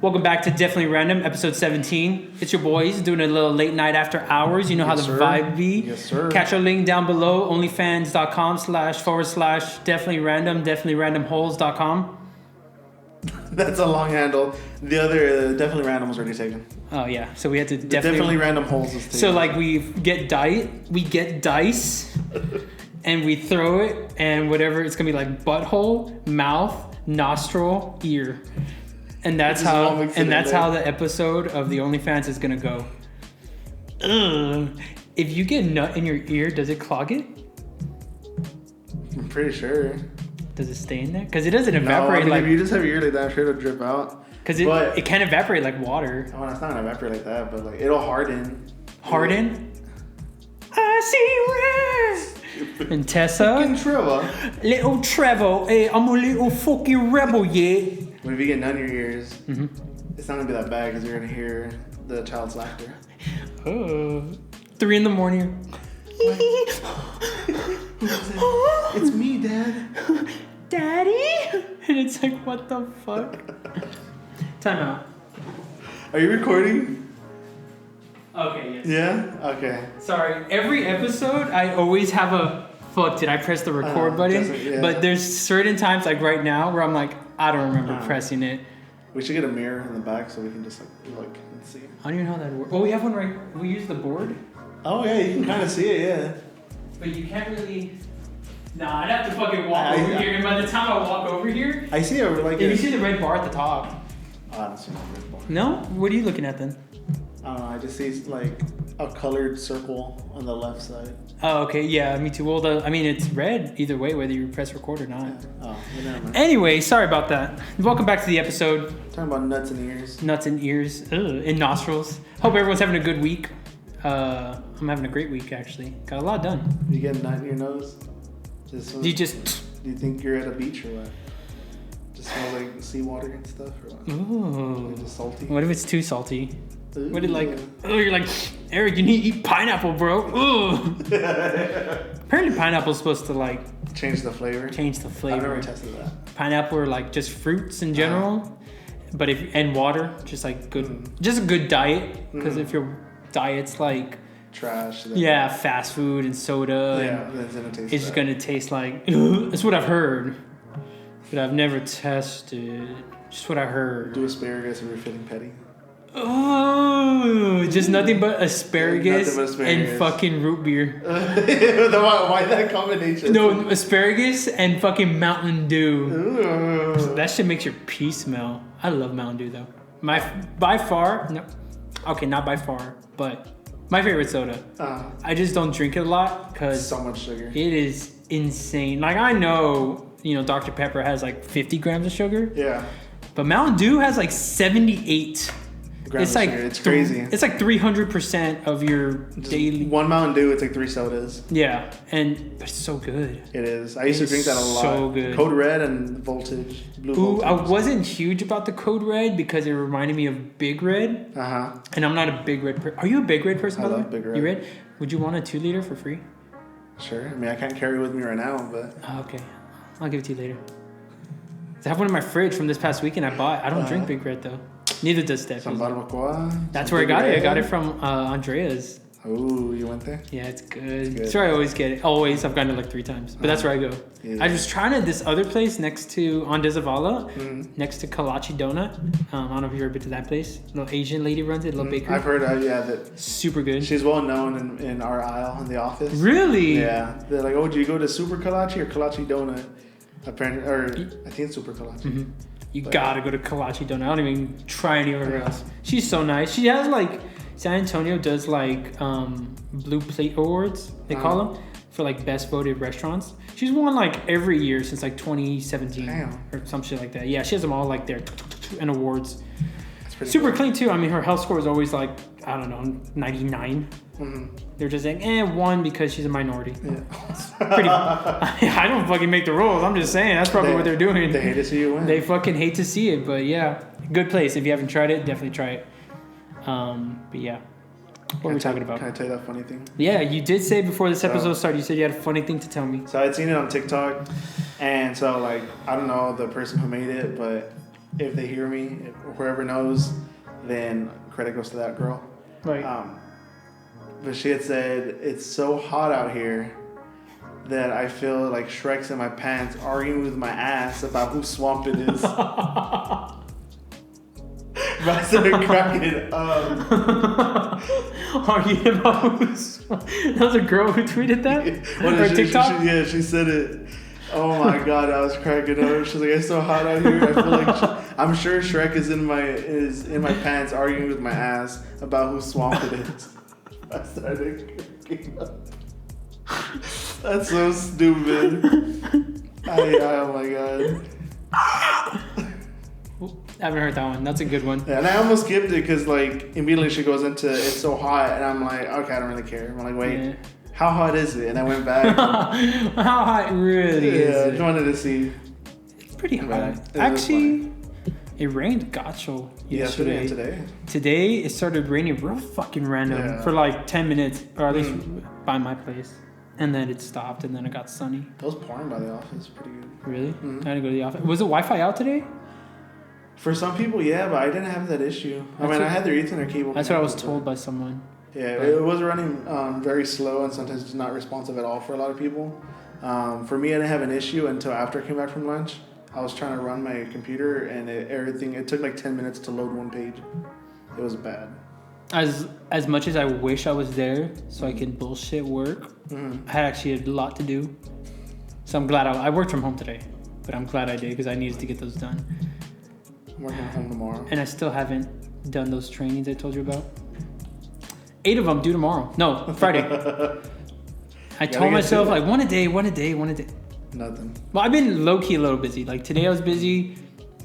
Welcome back to Definitely Random, episode 17. It's your boys doing a little late night after hours. You know how the vibe be. Yes, sir. Catch our link down below, onlyfans.com//definitelyrandomholes.com. That's a long handle. The other Definitely Random was already taken. Oh yeah, so we had to definitely Random Holes is taken. So like we get dice, and we throw it, and whatever it's gonna be like butthole, mouth, nostril, ear. And that's how the episode of the OnlyFans is gonna go. If you get nut in your ear, does it clog it? I'm pretty sure. Does it stay in there? Because it doesn't evaporate. If you just have your ear like that, I'm sure it'll drip out. Because it can't evaporate like water. Oh, it's not gonna evaporate like that, but like it'll harden. Harden? I see red. And Tessa. Fucking Trevor. Little Trevor. Hey, I'm a little fucking rebel, yeah. But if you get none in your ears, it's not gonna be that bad because you're gonna hear the child's laughter. 3 a.m. It's me, Dad. Daddy? And it's like, what the fuck? Time out. Are you recording? Okay, yes. Yeah? Okay. Sorry, every episode I always have a fuck, did I press the record button? Yeah. But there's certain times like right now where I'm like, I don't remember pressing it. We should get a mirror in the back so we can just like look and see. I don't even know how that works. Well, we have one right. We use the board. Oh yeah, you can kind of see it, yeah. But you can't really. Nah, I'd have to fucking walk over here. And by the time I walk over here, I see it like. you see the red bar at the top. Oh, I don't see no red bar. No? What are you looking at then? I don't know. I just see like a colored circle on the left side. Oh, okay. Yeah, me too. Well, it's red either way, whether you press record or not. Yeah. Oh, never mind. Anyway, sorry about that. Welcome back to the episode. Talking about nuts and ears. Nuts and ears. And nostrils. Hope everyone's having a good week. I'm having a great week, actually. Got a lot done. You get a nut in your nose? Do you think you're at a beach or what? Just smells like seawater and stuff or what? Ooh. Like just salty? What if it's too salty? Ooh. What if you're like, Eric, you need to eat pineapple, bro. Ooh. Apparently pineapple's supposed to like change the flavor. I've never tested that. Pineapple or like just fruits in general. But and water, just like good, just a good diet. Because if your diet's like trash, fast food and soda, it's just gonna taste like. That's what I've heard, but I've never tested. Just what I heard. Do asparagus if you're feeling petty. Oh, just nothing but asparagus and fucking root beer. Why that combination? No, asparagus and fucking Mountain Dew. Ooh. That shit makes your pee smell. I love Mountain Dew though. By far, no. Okay, not by far, but my favorite soda. I just don't drink it a lot because so much sugar. It is insane. Like I know, Dr. Pepper has like 50 grams of sugar. Yeah. But Mountain Dew has like 78. It's like it's crazy. It's like 300% of your daily. One Mountain Dew, it's like 3 sodas. Yeah, but it's so good. It is. I used to drink that a lot. So good. Code Red and Voltage. Blue Ooh, Voltage. I wasn't huge about the Code Red because it reminded me of Big Red. And I'm not a Big Red person. Are you a Big Red person? I love Big Red. You Red? Would you want a 2-liter for free? Sure. I mean, I can't carry it with me right now, but. Oh, okay, I'll give it to you later. I have one in my fridge from this past weekend. I bought. I don't drink Big Red though. Neither does Steph. That's where I got it. I got it from Andrea's. Oh, you went there? Yeah, it's good. That's where I always get it. Always. I've gotten it like 3 times. But that's where I go. Yeah. I was trying this other place next to, on Dezavala, next to Kalachi Donut. I don't know if you've ever been to that place. Little Asian lady runs it, little bakery. I've heard, that. Super good. She's well known in our aisle in the office. Really? Yeah. They're like, oh, do you go to Super Kalachi or Kalachi Donut? Apparently, or I think it's Super Kalachi. You gotta go to Kalachi Donut. I don't even try anywhere else. She's so nice. She has like, San Antonio does like Blue Plate Awards, they call them, for like best voted restaurants. She's won like every year since like 2017 or some shit like that. Yeah, she has them all like there and awards. Super clean too. I mean, her health score is always like, I don't know, 99. They're just like, 1 because she's a minority. Yeah. Pretty. I don't fucking make the rules. I'm just saying that's probably what they're doing. They hate to see you win. They fucking hate to see it, but yeah, good place. If you haven't tried it, definitely try it. But yeah, what were we talking about? Can I tell you that funny thing? Yeah, you did say before this episode started, you said you had a funny thing to tell me. So I'd seen it on TikTok, and so like I don't know the person who made it, but if they hear me, if whoever knows, then credit goes to that girl. Right. But she had said, it's so hot out here that I feel like Shrek's in my pants arguing with my ass about whose swamp it is. But I started cracking up. Arguing about whose swamp? That was a girl who tweeted that? Or TikTok? She said it. Oh my god, I was cracking up. She's like, it's so hot out here. I feel like I'm sure Shrek is in my pants arguing with my ass about whose swamp it is. I started cracking up. That's so stupid. Oh my god. I haven't heard that one. That's a good one. Yeah, and I almost skipped it because like immediately she goes into it's so hot, and I'm like, okay, I don't really care. I'm like, wait. Yeah. How hot is it? And I went back. How hot really is it? I just wanted to see. It's pretty hot. Actually, it rained gacho yesterday. Yeah, today. Today, it started raining real fucking random for like 10 minutes, or at least by my place. And then it stopped, and then it got sunny. It was pouring by the office. Pretty good. Really? Mm-hmm. I had to go to the office. Was the Wi-Fi out today? For some people, yeah, but I didn't have that issue. I had their Ethernet cable. That's what I was told by someone. Yeah, it was running very slow and sometimes just not responsive at all for a lot of people. For me, I didn't have an issue until after I came back from lunch. I was trying to run my computer and it took like 10 minutes to load one page. It was bad. As much as I wish I was there so I could bullshit work, I had actually a lot to do. So I'm glad I worked from home today, but I'm glad I did because I needed to get those done. I'm working from home tomorrow. And I still haven't done those trainings I told you about. 8 of them due tomorrow. No, Friday. I told myself like one a day. Nothing. Well, I've been low-key a little busy. Like today I was busy.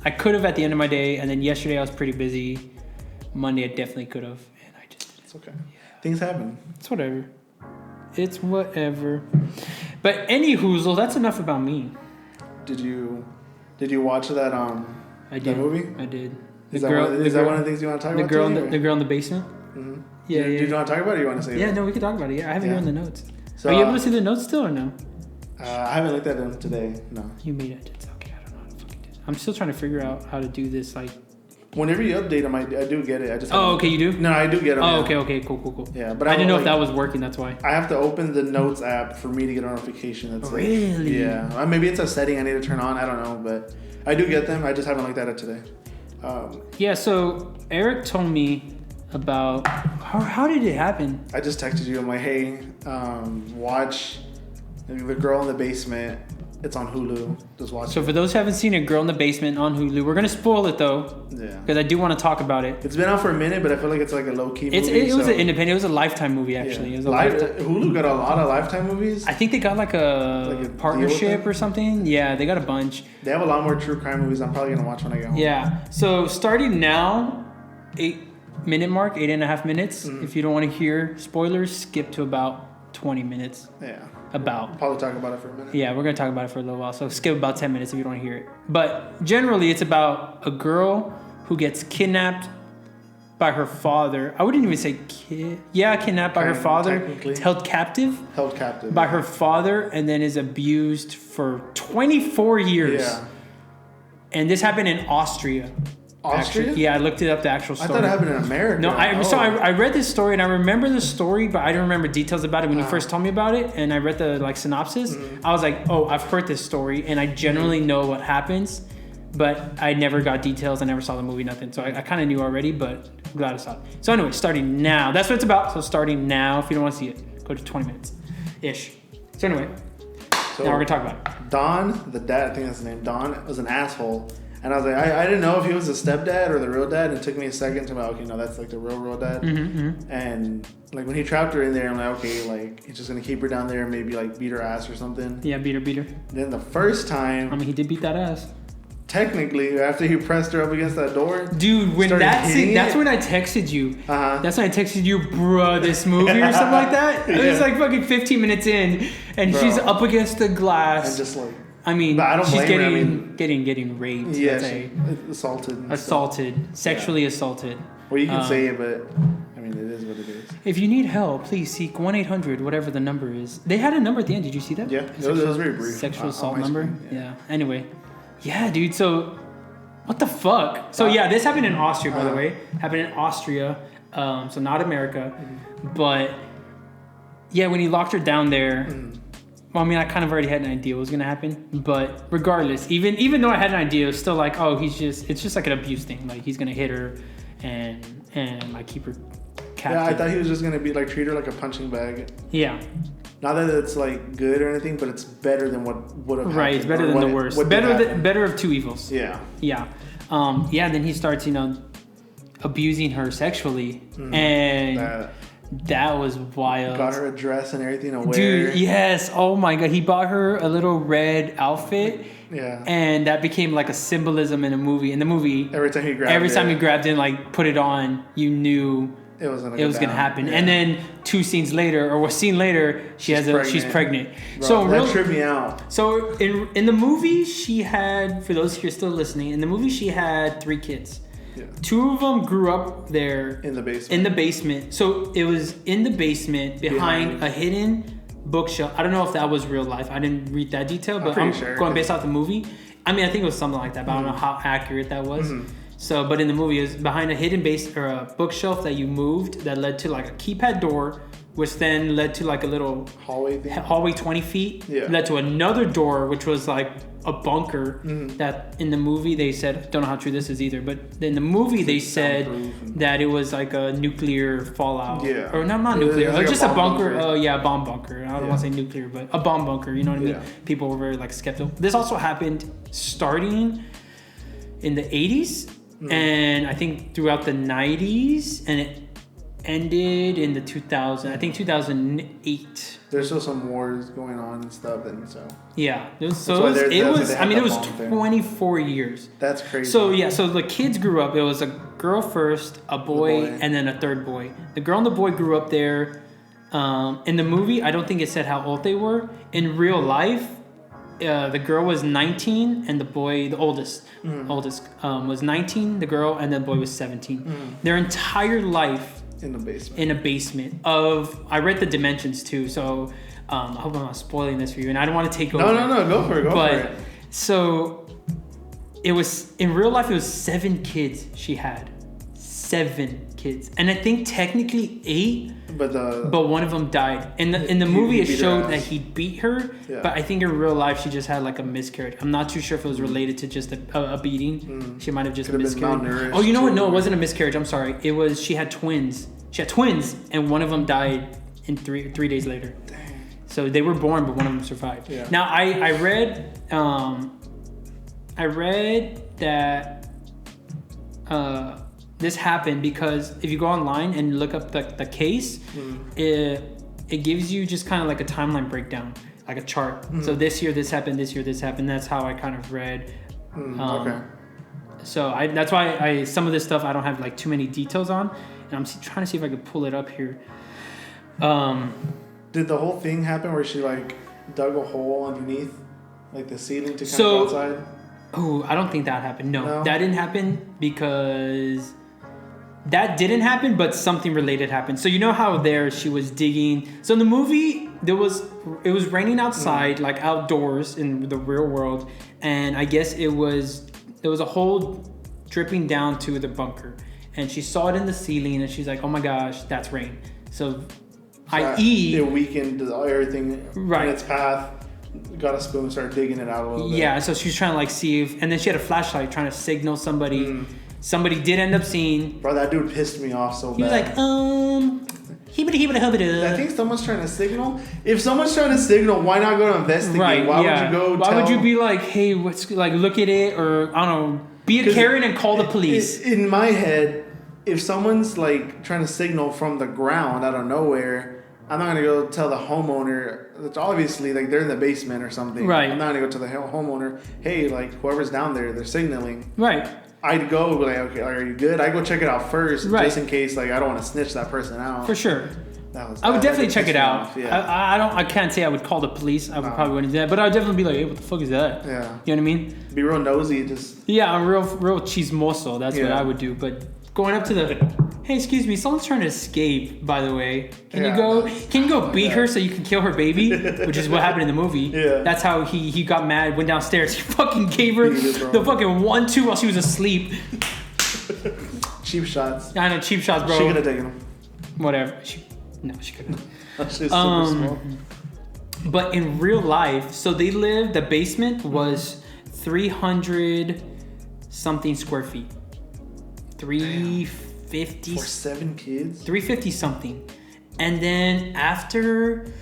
I could have at the end of my day, and then yesterday I was pretty busy. Monday I definitely could have, and I just didn't. It's okay. Things happen. It's whatever. But any hoozle, that's enough about me. Did you watch that I did. that movie? I did. Is that one of the things you want to talk about? The girl in the basement? Mm-hmm. Yeah, Do you want to talk about it or you want to say no, we can talk about it. Yeah, I have it here in the notes. So, are you able to see the notes still or no? I haven't looked at them today, no. You made it. It's okay, I don't know how to fucking do it. I'm still trying to figure out how to do this, like... Whenever you update them, I do get it. I just okay, you do? No, I do get them. Oh, okay, cool. Yeah, but I didn't know if that was working, that's why. I have to open the Notes app for me to get a notification. That's really? Yeah, maybe it's a setting I need to turn on, I don't know, but I do get them. I just haven't looked at it today. Yeah, so Eric told me about how did it happen? I just texted you. I'm like, hey, watch The Girl in the Basement. It's on Hulu. Just watch it. So for those who haven't seen A Girl in the Basement on Hulu, we're gonna spoil it though. Yeah. Because I do want to talk about it. It's been out for a minute, but I feel like it's like a low key movie. It was an independent. It was a Lifetime movie actually. Yeah. It was Hulu got a lot of Lifetime movies. I think they got like a partnership or something. Yeah, they got a bunch. They have a lot more true crime movies. I'm probably gonna watch when I get home. Yeah. So starting now, 8-minute mark, 8.5 minutes. Mm-hmm. If you don't want to hear spoilers, skip to about 20 minutes. Yeah. We'll probably talk about it for a minute. Yeah, we're going to talk about it for a little while. So skip about 10 minutes if you don't want to hear it. But generally, it's about a girl who gets kidnapped by her father. I wouldn't even say kidnapped by her father. It's held captive. By her father, and then is abused for 24 years. Yeah. And this happened in Austria. Austria? Yeah, I looked it up, the actual story. I thought it happened in America. No, I read this story and I remember the story, but I don't remember details about it when you first told me about it. And I read the synopsis. Mm-hmm. I was like, oh, I've heard this story and I generally know what happens, but I never got details. I never saw the movie, nothing. So I kind of knew already, but I'm glad I saw it. So anyway, starting now. That's what it's about. So starting now, if you don't want to see it, go to 20 minutes-ish. So anyway, now we're going to talk about it. Don, the dad, I think that's his name, Don was an asshole. And I was like, I didn't know if he was the stepdad or the real dad. And it took me a second to be like, okay, no, that's like the real dad. Mm-hmm. And like when he trapped her in there, I'm like, okay, like he's just going to keep her down there and maybe like beat her ass or something. Yeah, beat her. Then the first time. I mean, he did beat that ass. Technically, after he pressed her up against that door. Dude, when that's when I texted you. Uh-huh. That's when I texted you, bruh, this movie or something like that. It was like fucking 15 minutes in and she's up against the glass. And just like. I mean, she's getting raped. Yeah, assaulted, sexually assaulted. Well, you can say it, but I mean, it is what it is. If you need help, please seek 1-800, whatever the number is. They had a number at the end. Did you see that? Yeah, it was very brief. Sexual assault number. Yeah. Anyway, yeah, dude. So What the fuck? So yeah, this happened in Austria, by the way. Happened in Austria, so not America. But yeah, when he locked her down there, well, I mean, I kind of already had an idea what was gonna happen. But regardless, even though I had an idea, it was still like, oh, it's just like an abuse thing. Like he's gonna hit her and like keep her captive. Yeah, I thought he was just gonna be like treat her like a punching bag. Yeah. Not that it's like good or anything, but it's better than what would have happened. Right, it's better than the worst. Better of two evils. Yeah. Yeah. Then he starts, abusing her sexually. And that was wild. Got her a dress and everything to wear. Dude, yes. Oh my God. He bought her a little red outfit. Yeah. And that became like a symbolism in a movie. In the movie, every time he grabbed it and like put it on, you knew it was gonna happen. Yeah. And then 2 scenes later, or a scene later, she's pregnant. Bro, so that tripped me out. So in the movie, she had, for those who are still listening, in the movie she had 3 kids. Yeah. 2 of them grew up there in the basement. So it was in the basement behind a hidden bookshelf. I don't know if that was real life. I didn't read that detail, but I'm sure, going based off the movie. I mean, I think it was something like that, but I don't know how accurate that was. Mm-hmm. So, but in the movie, it was behind a hidden a bookshelf that you moved that led to like a keypad door, which then led to like a little hallway 20 feet. Yeah. Led to another door, which was like a bunker that in the movie they said, don't know how true this is either, but in the movie they said that it was like a nuclear fallout. Yeah. Or not nuclear, like just a bunker. Oh yeah, a bomb bunker. I don't want to say nuclear, but a bomb bunker, you know what I mean? Yeah. People were very like skeptical. This also happened starting in the 80s. And I think throughout the 90s, and it ended in the 2008. There's still some wars going on and stuff, and so yeah. It was 24 years. That's crazy. So yeah, so the kids grew up. It was a girl first, a boy, and then a third boy. The girl and the boy grew up there. In the movie, I don't think it said how old they were. In real life, the girl was 19 and the boy, the oldest, was 19. The girl and the boy was 17. Their entire life in a basement of. I read the dimensions too, so I hope I'm not spoiling this for you. And I don't want to take over. No, go for it. So it was in real life. It was 7 kids she had, 7 kids, and I think technically 8. But one of them died. In the movie, it showed that he beat her. Yeah. But I think in real life, she just had like a miscarriage. I'm not too sure if it was related to just a beating. She might have just miscarried. Oh, you know what? No, it wasn't a miscarriage. I'm sorry. It was she had twins. She had twins, and one of them died in 3 days later. Dang. So they were born, but one of them survived. Yeah. Now I read that. This happened because if you go online and look up the case, it gives you just kind of like a timeline breakdown, like a chart. So this year this happened, this year this happened. That's how I kind of read. Okay. So that's why some of this stuff I don't have like too many details on, and I'm trying to see if I could pull it up here. Did the whole thing happen where she like dug a hole underneath like the ceiling to kind of go outside? Oh, I don't think that happened. No, that didn't happen because. That didn't happen, but something related happened. So you know how she was digging. So in the movie, it was raining outside, like outdoors in the real world, and I guess there was a hole dripping down to the bunker, and she saw it in the ceiling, and she's like, "Oh my gosh, that's rain." So, it weakened everything in its path. Got a spoon and started digging it out a little bit. Yeah, so she was trying to like see if, and then she had a flashlight trying to signal somebody. Somebody did end up seeing. Bro, that dude pissed me off so bad. He was like, I think someone's trying to signal. If someone's trying to signal, why not go to investigate? Right, why would you go Why would you be like, hey, what's like, look at it, or I don't know, be a Karen and call the police? In my head, if someone's like trying to signal from the ground out of nowhere, I'm not gonna go tell the homeowner. It's obviously like they're in the basement or something. Right. I'm not gonna go to the homeowner. Hey, like whoever's down there, they're signaling. Right. I'd go like, okay, are you good? I'd go check it out first, just in case. Like, I don't want to snitch that person out. For sure. I would definitely check it out. Yeah. I can't say I would call the police. I would probably wouldn't do that, but I'd definitely be like, hey, what the fuck is that? Yeah. You know what I mean? Be real nosy, just. Yeah, I'm real chismoso. That's what I would do. But going up to the, hey, excuse me, someone's trying to escape, by the way. Can you go beat her so you can kill her baby? Which is what happened in the movie. Yeah. That's how he got mad, went downstairs. He fucking gave her the fucking 1-2 while she was asleep. Cheap shots. I know, cheap shots, bro. She could have taken them. Whatever. She couldn't. She's super small. But in real life, so the basement was 300 something square feet. 350. For 7 kids? 350 something. And then after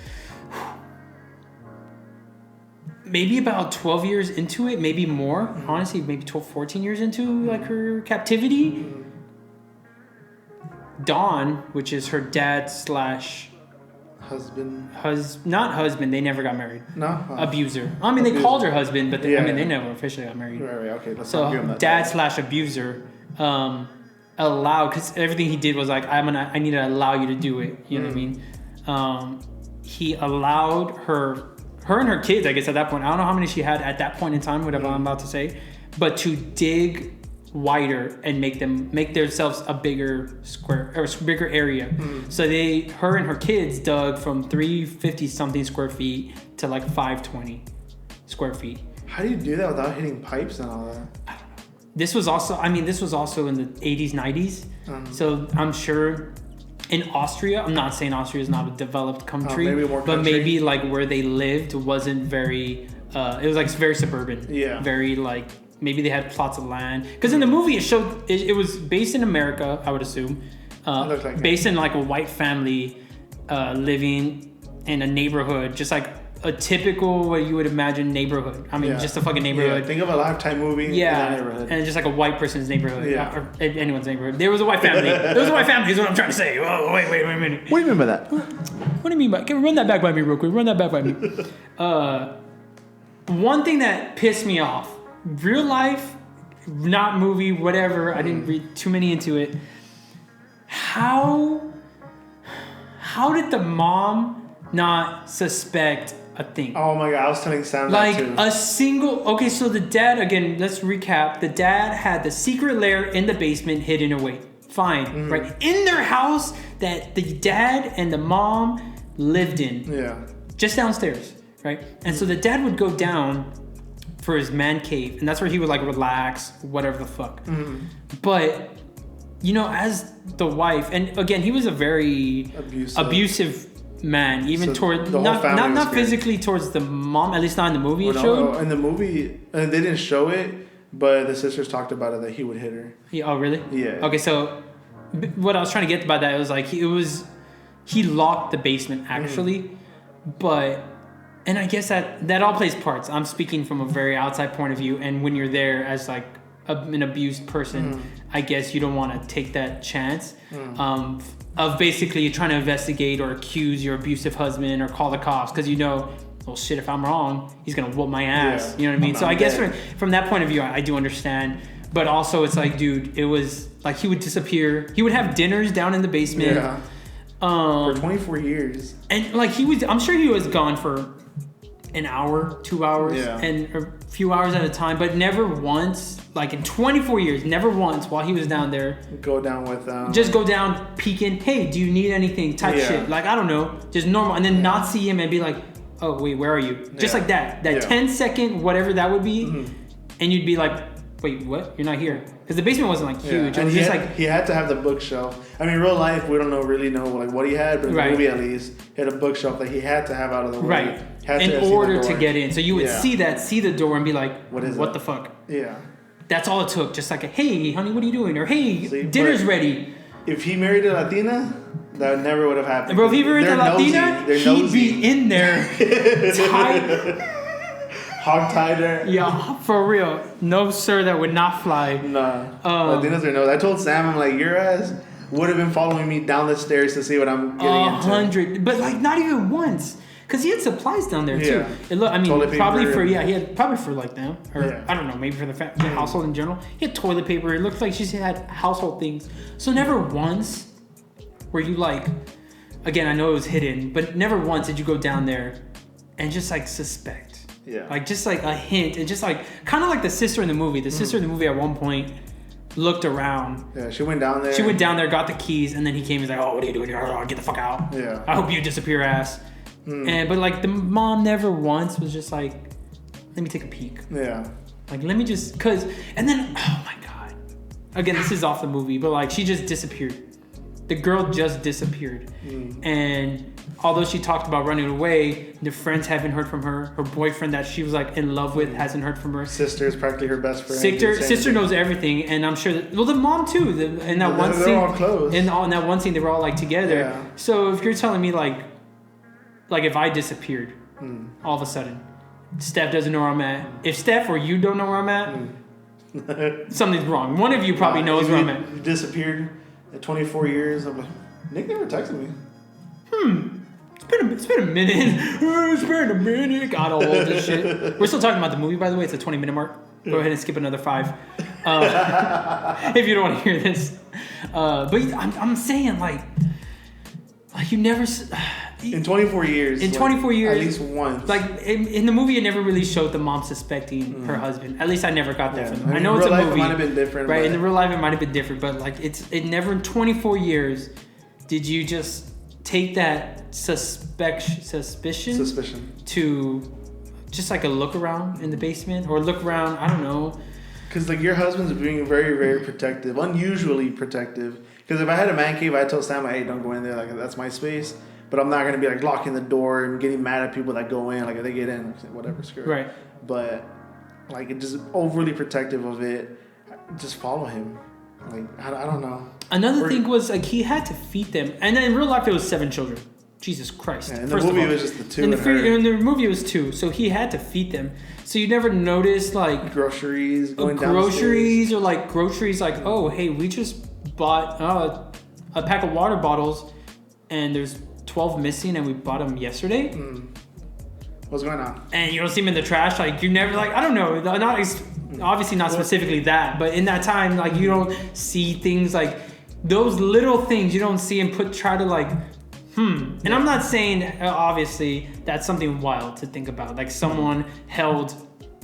maybe about 12 years into it, maybe more, honestly, maybe 12, 14 years into like her captivity, Dawn, which is her dad / husband. Not husband, they never got married. No? Abuser. I mean, they called her husband, but they never officially got married. Right, okay. Let's So not give him that dad / abuser allowed, because everything he did was like, I need to allow you to do it. You know what I mean? He allowed her and her kids, I guess at that point, I don't know how many she had at that point in time, whatever I'm about to say, but to dig wider and make themselves a bigger square or bigger area. So her and her kids dug from 350 something square feet to like 520 square feet. How do you do that without hitting pipes and all that? This was also in the 80s, 90s. So I'm sure in Austria, I'm not saying Austria is not a developed country, but maybe like where they lived wasn't very, it was like very suburban. Yeah. Very like, maybe they had plots of land. Because in the movie it was based in America, I would assume. Based in like a white family living in a neighborhood, just like a typical what you would imagine neighborhood. I mean, just a fucking neighborhood. Yeah, think of a Lifetime movie in that neighborhood. And just like a white person's neighborhood. Or anyone's neighborhood. There was a white family. There was a white family is what I'm trying to say. Oh, wait a minute. What do you mean by that? What do you mean by... Can run that back by me real quick. Run that back by me. One thing that pissed me off. Real life, not movie, whatever. I didn't read too many into it. How did the mom not suspect a thing? Oh my god, I was telling Sam like that too. a single... Okay, so the dad, again, let's recap. The dad had the secret lair in the basement hidden away. Fine, right? In their house that the dad and the mom lived in. Yeah. Just downstairs, right? And so the dad would go down for his man cave, and that's where he would like relax, whatever the fuck. But, you know, as the wife, and again, he was a very abusive man, even toward not physically towards the mom, at least not in the movie. In the movie, they didn't show it, but the sisters talked about it that he would hit her. Oh, really? Yeah. Okay, so what I was trying to get by that was like he locked the basement actually, but. And I guess that all plays parts. I'm speaking from a very outside point of view, and when you're there as like an abused person, I guess you don't want to take that chance of basically trying to investigate or accuse your abusive husband or call the cops because you know, well, shit, if I'm wrong, he's gonna whoop my ass. You know what I mean? So I guess from that point of view, I do understand. But also, it's like, dude, it was like he would disappear. He would have dinners down in the basement. Yeah. For 24 years. And like I'm sure he was gone for an hour, 2 hours, and a few hours at a time, but never once, like in 24 years, never once while he was down there. Go down with just go down peeking, hey, do you need anything type shit. Like, I don't know, just normal. And then not see him and be like, oh, wait, where are you? Just like that 10-second, whatever that would be. And you'd be like, wait, what? You're not here. Because the basement wasn't like huge. Yeah. And he had to have the bookshelf. I mean, real life, we don't really know like what he had, but in the movie at least, he had a bookshelf that he had to have out of the way. Right. In order to get in. So you would see the door and be like, what the fuck? Yeah. That's all it took. Just like, hey, honey, what are you doing? Or, hey, dinner's ready. If he married a Latina, that never would have happened. Bro, if he married a Latina, he'd be in there tight. Hog-tied her. Yeah, for real. No, sir, that would not fly. Nah. Latinas are no. I told Sam, I'm like, your ass would have been following me down the stairs to see what I'm getting into. 100. But like not even once. Because he had supplies down there too. I mean, he had probably for like them. Or I don't know, maybe for the household in general. He had toilet paper. It looked like she had household things. So never once were you like, again, I know it was hidden, but never once did you go down there and just like suspect. Yeah. Like just like a hint, and just like kind of like the sister in the movie. The sister in the movie at one point, looked around. Yeah, she went down there. She went down there, got the keys, and then he came. He's like, "Oh, what are you doing here? Oh, get the fuck out. Yeah. I hope you disappear, ass." But like the mom never once was just like, "Let me take a peek." Yeah. Like, let me just, and then, oh my God. Again, this is off the movie, but like she just disappeared. The girl just disappeared. And although she talked about running away, the friends haven't heard from her. Her boyfriend that she was like in love with hasn't heard from her. Sister is practically her best friend. Sister knows everything, and I'm sure that, well, the mom too. In that one scene, they're all close. In that one scene, they were all like together. Yeah. So if you're telling me like if I disappeared, all of a sudden, Steph doesn't know where I'm at. If Steph or you don't know where I'm at, something's wrong. One of you probably knows where I'm at. You disappeared at 24 years. I'm like, Nick never texted me. It's been a minute. It's been a minute. God, all old this shit. We're still talking about the movie, by the way. It's a 20-minute mark. Go ahead and skip another 5 if you don't want to hear this. But I'm saying like you never. In 24 years. In 24 years. At least once. Like in the movie, it never really showed the mom suspecting her husband. At least I never got that from them. I know it's a movie. It might have been different. Right, in the real life, it might have been different. But like it never in 24 years did you just take that suspicion to just like a look around in the basement or look around, I don't know. Because like your husband's being very, very protective, unusually protective. Because if I had a man cave, I'd tell Sam, like, hey, don't go in there. Like, that's my space. But I'm not going to be like locking the door and getting mad at people that go in. Like if they get in, whatever, screw it. Right. But like it just overly protective of it. Just follow him. Like I don't know. Another thing was like he had to feed them, and then in real life there was 7 children. Jesus Christ! Yeah, in the movie it was just the 2. In the movie it was 2, so he had to feed them. So you never noticed like groceries going groceries or like groceries like, oh hey, we just bought a pack of water bottles, and there's 12 missing, and we bought them yesterday. What's going on? And you don't see them in the trash. Like you never like I don't know. Obviously not specifically that, but in that time like you don't see things like those little things you don't see and try to like And I'm not saying obviously that's something wild to think about. Like someone held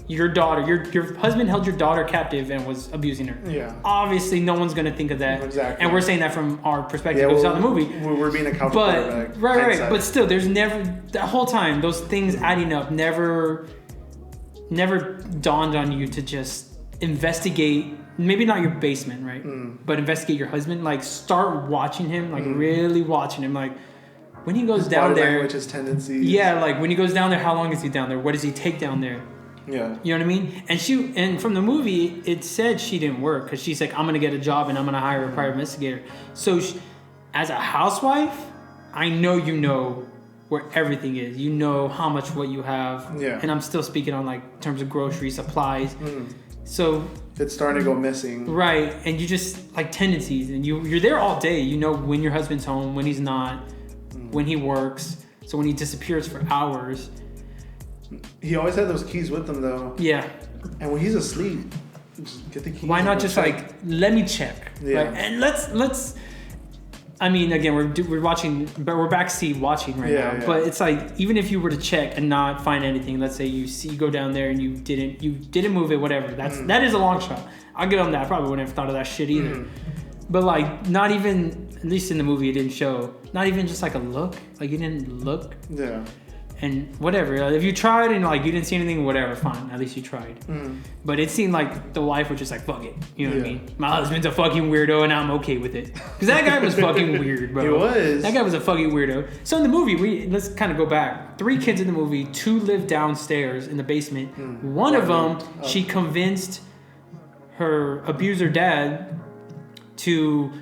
your daughter, your husband held your daughter captive and was abusing her. Yeah. Obviously, no one's gonna think of that. Exactly. And we're saying that from our perspective. Yeah, we saw the movie. We're being a couch quarterback. Right. But still, there's never that whole time those things adding up never dawned on you to just investigate. Maybe not your basement, right? But investigate your husband. Like start watching him. Like really watching him. Like when he goes down there. Language, his tendencies. Yeah. Like when he goes down there, how long is he down there? What does he take down there? Yeah. You know what I mean? And from the movie, it said she didn't work because she's like, I'm going to get a job and I'm going to hire a private investigator. So as a housewife, I know you know where everything is. You know how much what you have. Yeah. And I'm still speaking on like in terms of grocery supplies. So it's starting to go missing. Right. And you just like tendencies and you're there all day. You know when your husband's home, when he's not, when he works. So when he disappears for hours. He always had those keys with him, though. Yeah. And when he's asleep, just get the keys. Why not just like let me check? Yeah. Right? And let's. I mean, again, we're watching, but we're backseat watching right now. Yeah. But it's like even if you were to check and not find anything, let's say you go down there and you didn't move it, whatever. That is a long shot. I'll get on that. I probably wouldn't have thought of that shit either. But like, not even at least in the movie, it didn't show. Not even just like a look. Like you didn't look. Yeah. And whatever, if you tried and like you didn't see anything, whatever, fine. At least you tried. But it seemed like the wife was just like, fuck it. You know what I mean? My husband's a fucking weirdo and I'm okay with it. Because that guy was fucking weird, bro. He was. That guy was a fucking weirdo. So in the movie, let's kind of go back. 3 kids in the movie, 2 live downstairs in the basement. One of them, she convinced her abuser dad to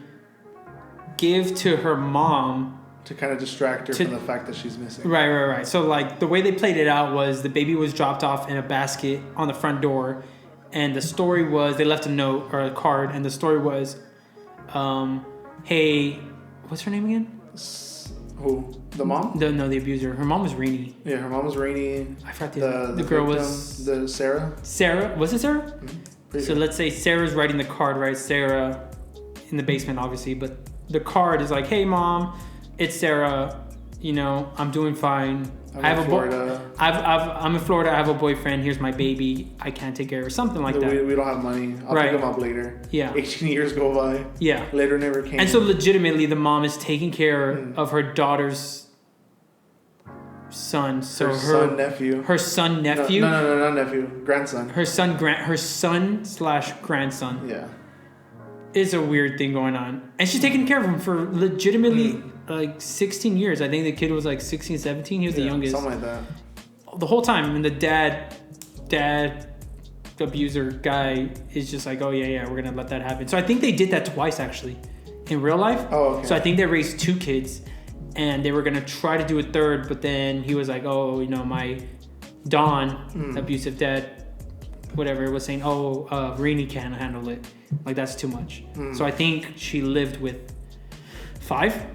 give to her mom. To kind of distract her from the fact that she's missing. Right. So, like, the way they played it out was the baby was dropped off in a basket on the front door. And the story was, they left a note or a card. And the story was, hey, what's her name again? Who? The mom? No, the abuser. Her mom was Rainey. Yeah, her mom was Rainey. I forgot the girl was... Sarah? Sarah? Was it Sarah? So, let's say Sarah's writing the card, right? Sarah in the basement, obviously. But the card is like, hey, mom... It's Sarah, you know, I'm doing fine. I I'm in Florida. I have a boyfriend. Here's my baby. I can't take care of her. Something like that. We don't have money. I'll pick him up later. Yeah. 18 years go by. Yeah. Later never came. And so legitimately, the mom is taking care of her daughter's son. So her son nephew. Her son nephew. No, not nephew. Grandson. Her son/grandson. Yeah. Is a weird thing going on, and she's taking care of him for legitimately like 16 years. I think the kid was like 16, 17. He was the youngest. Something like that. The whole time, and the dad abuser guy is just like, oh yeah, we're gonna let that happen. So I think they did that twice actually, in real life. Oh, okay. So I think they raised 2 kids, and they were gonna try to do a third, but then he was like, oh, my Don, abusive dad, whatever, was saying, oh, Rini can't handle it. Like that's too much. So I think she lived with 5.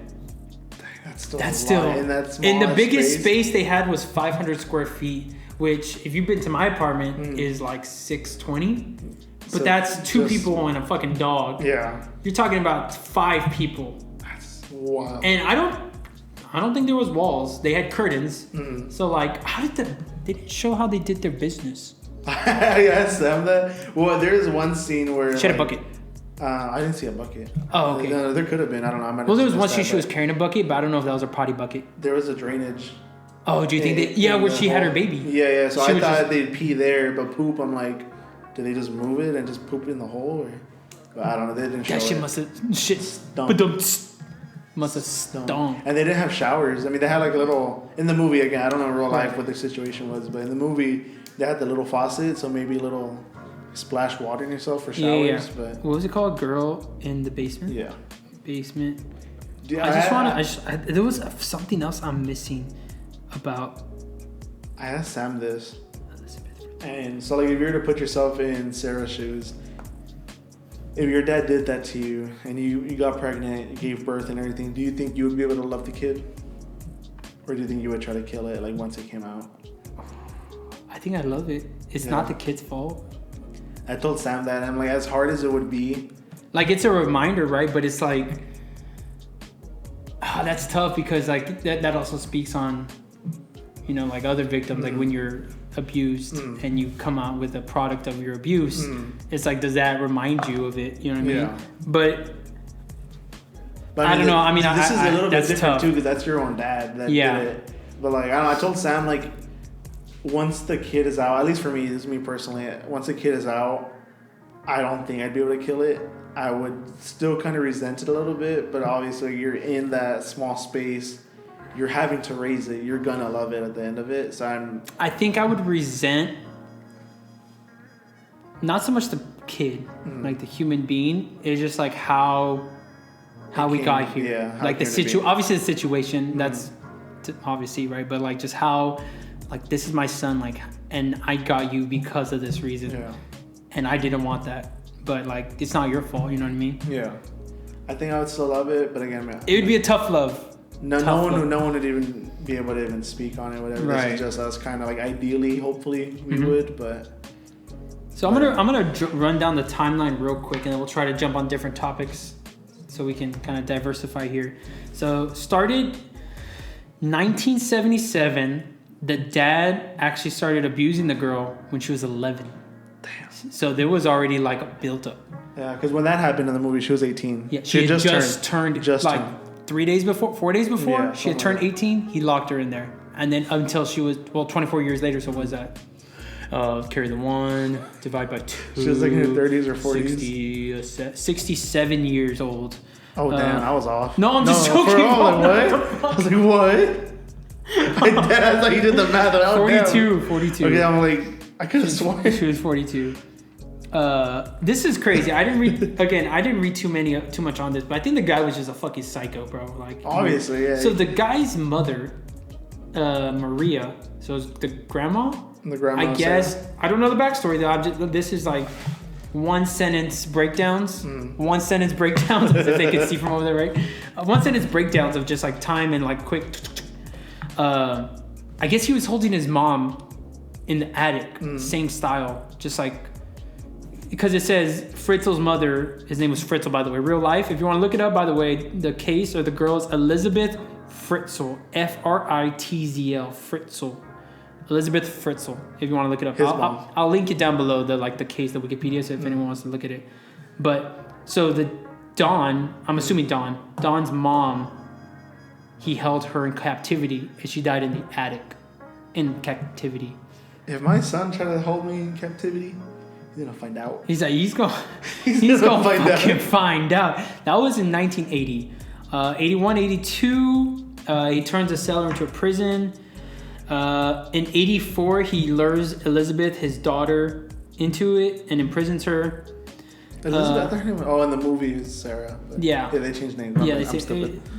That's still in that small and the biggest space they had was 500 square feet, which if you've been to my apartment is like 620, but so that's 2 people and a fucking dog. Yeah, you're talking about 5 people. That's wild. And I don't think there was walls. They had curtains. So like, they didn't show how they did their business. I asked them that. Well, there's one scene where she had a bucket. I didn't see a bucket. Oh, okay. No, there could have been. I don't know. Well, there was one she was carrying a bucket, but I don't know if that was a potty bucket. There was a drainage. Oh, do you think that? Yeah, where she had her baby. Yeah. So I thought they'd pee there, but poop. I'm like, did they just move it and just poop in the hole? Or but I don't know. They didn't show that shit it. must have stunk. And they didn't have showers. I mean, they had like a little in the movie again. I don't know in real life what the situation was, but in the movie they had the little faucet, so maybe a little splash water in yourself for showers. Yeah. But what was it called? Girl in the basement. Yeah. Basement. Yeah, there was something else I'm missing about. I asked Sam this. And so, like, if you were to put yourself in Sarah's shoes, if your dad did that to you and you got pregnant, you gave birth and everything, do you think you would be able to love the kid? Or do you think you would try to kill it, like, once it came out? I think I love it. It's not the kid's fault. I told Sam that. I'm like, as hard as it would be. Like, it's a reminder, right? But it's like, that's tough because, like, that also speaks on, like other victims, like when you're abused and you come out with a product of your abuse, it's like, does that remind you of it? You know what I mean? But I don't know. I mean, this is a little bit different tough. too, because that's your own dad that did it. But like, I don't know. I told Sam, like, once the kid is out, at least for me, this is me personally, once the kid is out, I don't think I'd be able to kill it. I would still kind of resent it a little bit, but obviously you're in that small space. You're having to raise it. You're gonna love it at the end of it. So I think I would resent not so much the kid, like the human being. It's just like how we got here. Yeah. Like obviously the situation. That's obviously right, but like just how, like, this is my son, like, and I got you because of this reason. Yeah. And I didn't want that, but like, it's not your fault. You know what I mean? Yeah. I think I would still love it, but again, man, it would be a tough love. No one would even be able to even speak on it. Whatever. Right. This is just us, kind of like ideally, hopefully we would, but. So I'm gonna run down the timeline real quick, and then we'll try to jump on different topics, so we can kind of diversify here. So started 1977. The dad actually started abusing the girl when she was 11. Damn. So there was already like a built up. Yeah, because when that happened in the movie, she was 18. Yeah, she had just turned. 4 days before, yeah, she had turned 18. He locked her in there, and then until she was 24 years later. So what was that? Carry the 1, divide by 2. She was like in her 30s or 40s. 67 years old. Oh damn, I was off. No, I'm just joking. What? I was like, what? My dad, I thought you did the math. 42. Okay, I'm like, I could have sworn she was 42. This is crazy. I didn't read too much on this, but I think the guy was just a fucking psycho, bro. Like, obviously, yeah. So the guy's mother, Maria, so it's the grandma. I guess Sarah. I don't know the backstory though. This is like one sentence breakdowns. One sentence breakdowns, as if they could see from over there, right? One sentence breakdowns of just like time and like quick. I guess he was holding his mom in the attic, same style, just like. Because it says Fritzl's mother, his name was Fritzl, by the way, real life. If you want to look it up, by the way, the case or the girl's Elisabeth Fritzl, Fritzl, Fritzl. Elisabeth Fritzl, if you want to look it up. His mom. I'll link it down below, the case, the Wikipedia, so if anyone wants to look at it. But, so I'm assuming Dawn's mom, he held her in captivity, and she died in the attic in captivity. If my son tried to hold me in captivity, he's gonna find out. He's gonna fucking find out. That was in 1980. 81, 82, he turns a cellar into a prison. In 84, he lures Elisabeth, his daughter, into it and imprisons her. Elisabeth, I thought her name, in the movie is Sarah. Yeah. Yeah, they changed names. Yeah,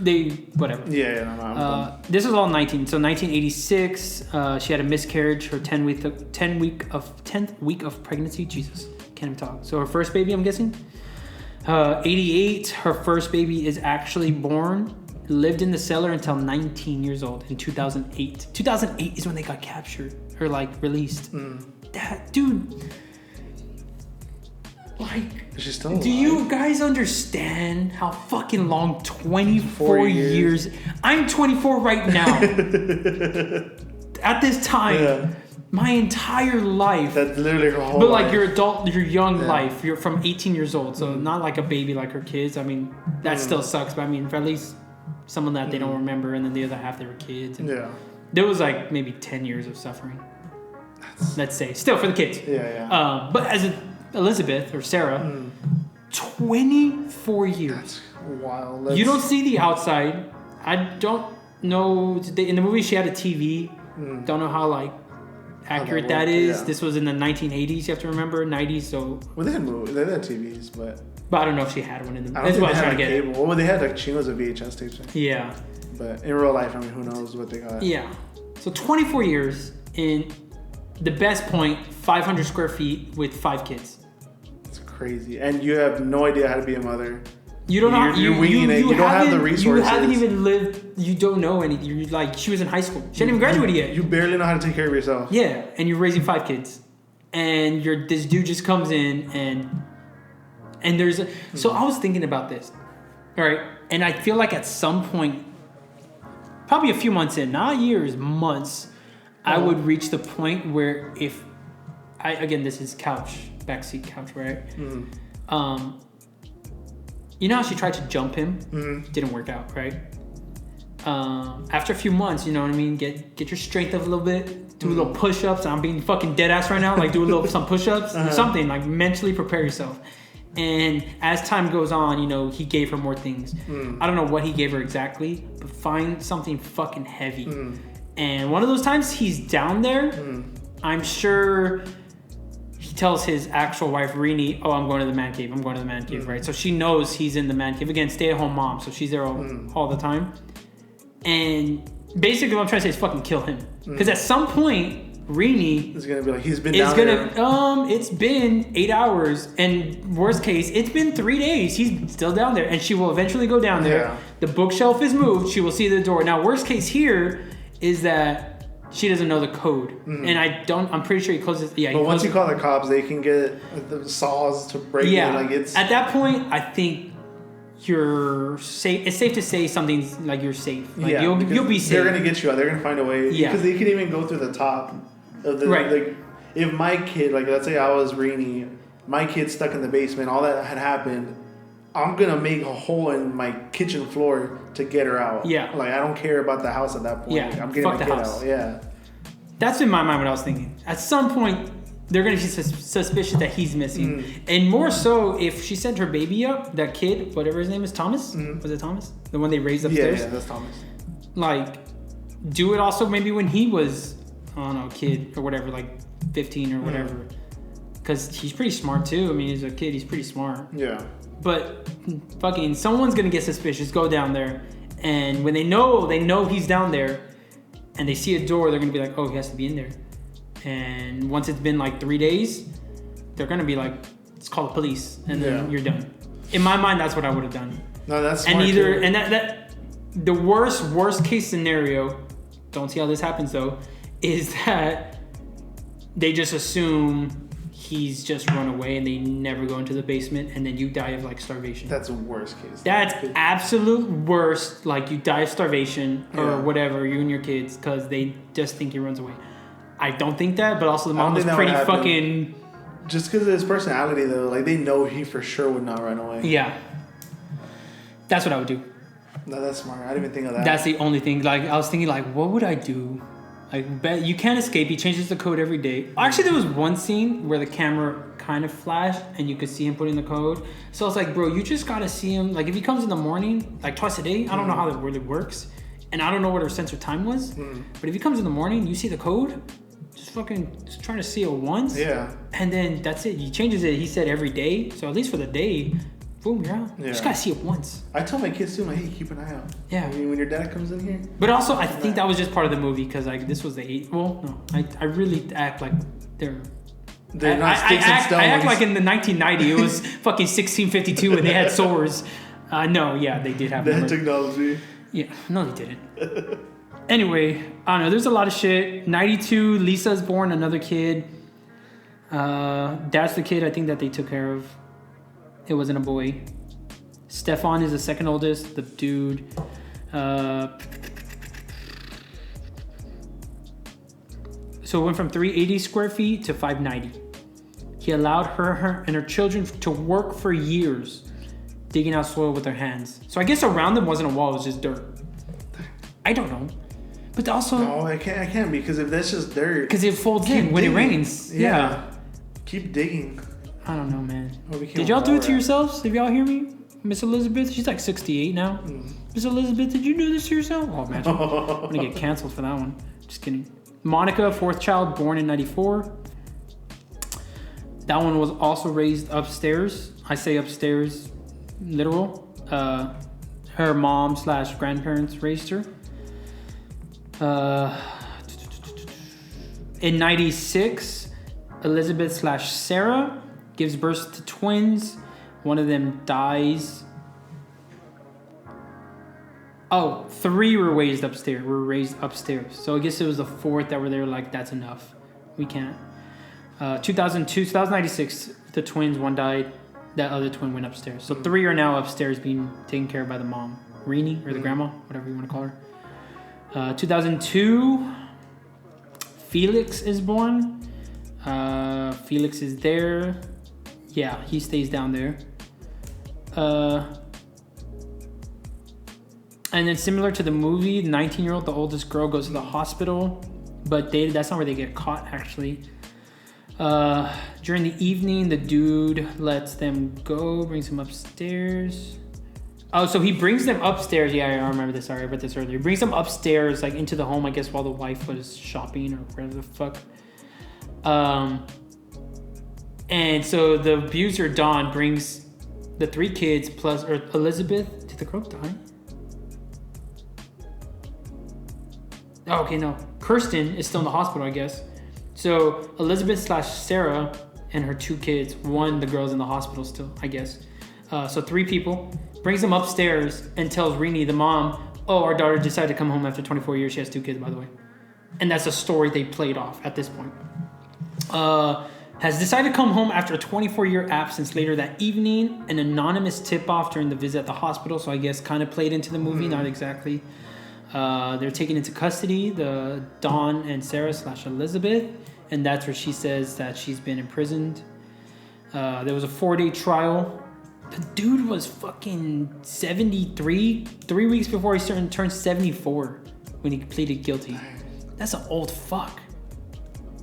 they whatever. Yeah, no. This was all 1986. She had a miscarriage. Her 10th week of pregnancy. Jesus, can't even talk. So her first baby, I'm guessing. 88. Her first baby is actually born. Lived in the cellar until 19 years old in 2008. 2008 is when they got captured or released. That dude. Is she still alive? Do you guys understand how fucking long 24 years? I'm 24 right now. At this time, my entire life. That's literally her whole life. But your young life, you're from 18 years old, so not like a baby like her kids. I mean, that still sucks, but I mean, for at least some of that they don't remember, and then the other half they were kids. And there was maybe 10 years of suffering. Let's say, still for the kids. But as Elisabeth or Sarah, 24 years. That's wild. You don't see the outside. I don't know. In the movie, she had a TV. Don't know how accurate that is. Yeah. This was in the 1980s. You have to remember 90s. So they had TVs, but I don't know if she had one in the. I don't think they had cable. Well, they had she was a VHS station. Yeah. But in real life, I mean, who knows what they got? Yeah. So 24 years in the best point, 500 square feet with 5 kids. Crazy, and you have no idea how to be a mother. You don't know. You're winging it. You don't have the resources. You haven't even lived. You don't know anything. You're she was in high school. She hadn't even graduated yet. You barely know how to take care of yourself. Yeah, and you're raising 5 kids, and this dude just comes in and there's so I was thinking about this, all right, and I feel like at some point, probably a few months in, not years, months, I would reach the point where if this is backseat couch, right? You know how she tried to jump him? Didn't work out, right? After a few months, you know what I mean? Get your strength up a little bit, do a little push-ups. I'm being fucking dead ass right now. Do some push-ups, something mentally prepare yourself. And as time goes on, he gave her more things. I don't know what he gave her exactly, but find something fucking heavy. And one of those times he's down there, I'm sure he tells his actual wife, Rini, I'm going to the man cave, right? So she knows he's in the man cave. Again, stay-at-home mom, so she's there all the time. And basically what I'm trying to say is fucking kill him. Because at some point, Rini is going to be he's been down there. It's been 8 hours, and worst case, it's been 3 days. He's still down there, and she will eventually go down there. Yeah. The bookshelf is moved. She will see the door. Now, worst case here is that she doesn't know the code, and I'm pretty sure he closes. Yeah, but once you call the cops, they can get the saws to break it. At that point, I think you're safe. It's safe to say something's you're safe. You'll be safe. They're gonna get you out. They're gonna find a way. Yeah, because they can even go through the top of the right. If my kid, let's say I was Rini, my kid's stuck in the basement. All that had happened. I'm gonna make a hole in my kitchen floor to get her out. Yeah. I don't care about the house at that point. Yeah. I'm getting my kid out. Yeah. That's in my mind what I was thinking. At some point, they're gonna be suspicious that he's missing, and more so if she sent her baby up, that kid, whatever his name is, Thomas. Was it Thomas? The one they raised upstairs. Yeah, that's Thomas. Do it also maybe when he was, I don't know, a kid or whatever, 15 or whatever, because he's pretty smart too. I mean, he's a kid. He's pretty smart. Yeah. But fucking someone's gonna get suspicious, go down there, and when they know he's down there, and they see a door, they're gonna be he has to be in there. And once it's been 3 days, they're gonna be let's call the police, and then you're done. In my mind, that's what I would have done. No, that's smart too. And that the worst case scenario, don't see how this happens though, is that they just assume he's just run away and they never go into the basement, and then you die of starvation. That's the worst case. That's absolute worst. You die of starvation or whatever, you and your kids, because they just think he runs away. I don't think that, but also the mom was think that pretty would happen. fucking. Just because of his personality, though, like they know he for sure would not run away. Yeah. That's what I would do. No, that's smart. I didn't even think of that. That's the only thing. Like, I was thinking, like, what would I do? Like, bet you can't escape. He changes the code every day. Actually, there was one scene where the camera kind of flashed and you could see him putting the code. So I was like, bro, you just gotta see him. Like, if he comes in the morning, like twice a day, I don't know how that really works. And I don't know what her sense of time was. But if he comes in the morning, you see the code, just trying to see it once. Yeah. And then that's it. He changes it, he said every day. So at least for the day, boom, you're out. Yeah. You just gotta see it once. I tell my kids too, I'm like, hey, keep an eye out. Yeah. I mean, when your dad comes in here. But also, I think that was just part of the movie because like this was the 8th. Well, no, I really act like they're not sticks and stones. I act like in the 1990 it was fucking 1652 and they had swords. No, yeah, they did have. They had technology. Yeah, no, they didn't. Anyway, I don't know. There's a lot of shit. 92, Lisa's born, another kid. That's the kid I think that they took care of. It wasn't a boy. Stefan is the second oldest. The dude. So it went from 380 square feet to 590. He allowed her and her children to work for years, digging out soil with their hands. So I guess around them wasn't a wall, it was just dirt. I don't know. But also... No, I can't because if that's just dirt... Because it folds in when it rains. Yeah. Keep digging. I don't know, man. Oh, did y'all do it to yourselves? Did y'all hear me? Miss Elizabeth? She's like 68 now. Miss Elizabeth, did you do this to yourself? Oh, imagine. I'm going to get canceled for that one. Just kidding. Monica, fourth child, born in 94. That one was also raised upstairs. I say upstairs, literal. Her mom / grandparents raised her. In 96, Elisabeth / Sarah gives birth to twins. One of them dies. Oh, 3 were raised upstairs. So I guess it was the 4th that were there like, that's enough. We can't. 2096, the twins, one died. That other twin went upstairs. So 3 are now upstairs being taken care of by the mom. Rini, or the grandma, whatever you want to call her. 2002, Felix is born. Felix is there. Yeah, he stays down there. And then similar to the movie, the 19-year-old, the oldest girl, goes to the hospital. But that's not where they get caught, actually. During the evening, the dude lets them go, brings them upstairs. Oh, so he brings them upstairs. Yeah, I remember this. Sorry, I read this earlier. He brings them upstairs, like into the home, I guess, while the wife was shopping or whatever the fuck. And so the abuser, Don, brings the 3 kids plus Elizabeth. Did the girl die? Oh, okay, no. Kirsten is still in the hospital, I guess. So Elizabeth / Sarah and her 2 kids. One, the girl's in the hospital still, I guess. So 3 people. Brings them upstairs and tells Rini, the mom, oh, our daughter decided to come home after 24 years. She has 2 kids, by the way. And that's a story they played off at this point. Has decided to come home after a 24-year absence. Later that evening, an anonymous tip-off during the visit at the hospital. So I guess kind of played into the movie, not exactly. They're taken into custody, the Dawn and Sarah / Elizabeth. And that's where she says that she's been imprisoned. There was a 4-day trial. The dude was fucking 73, 3 weeks before he turned 74 when he pleaded guilty. That's an old fuck.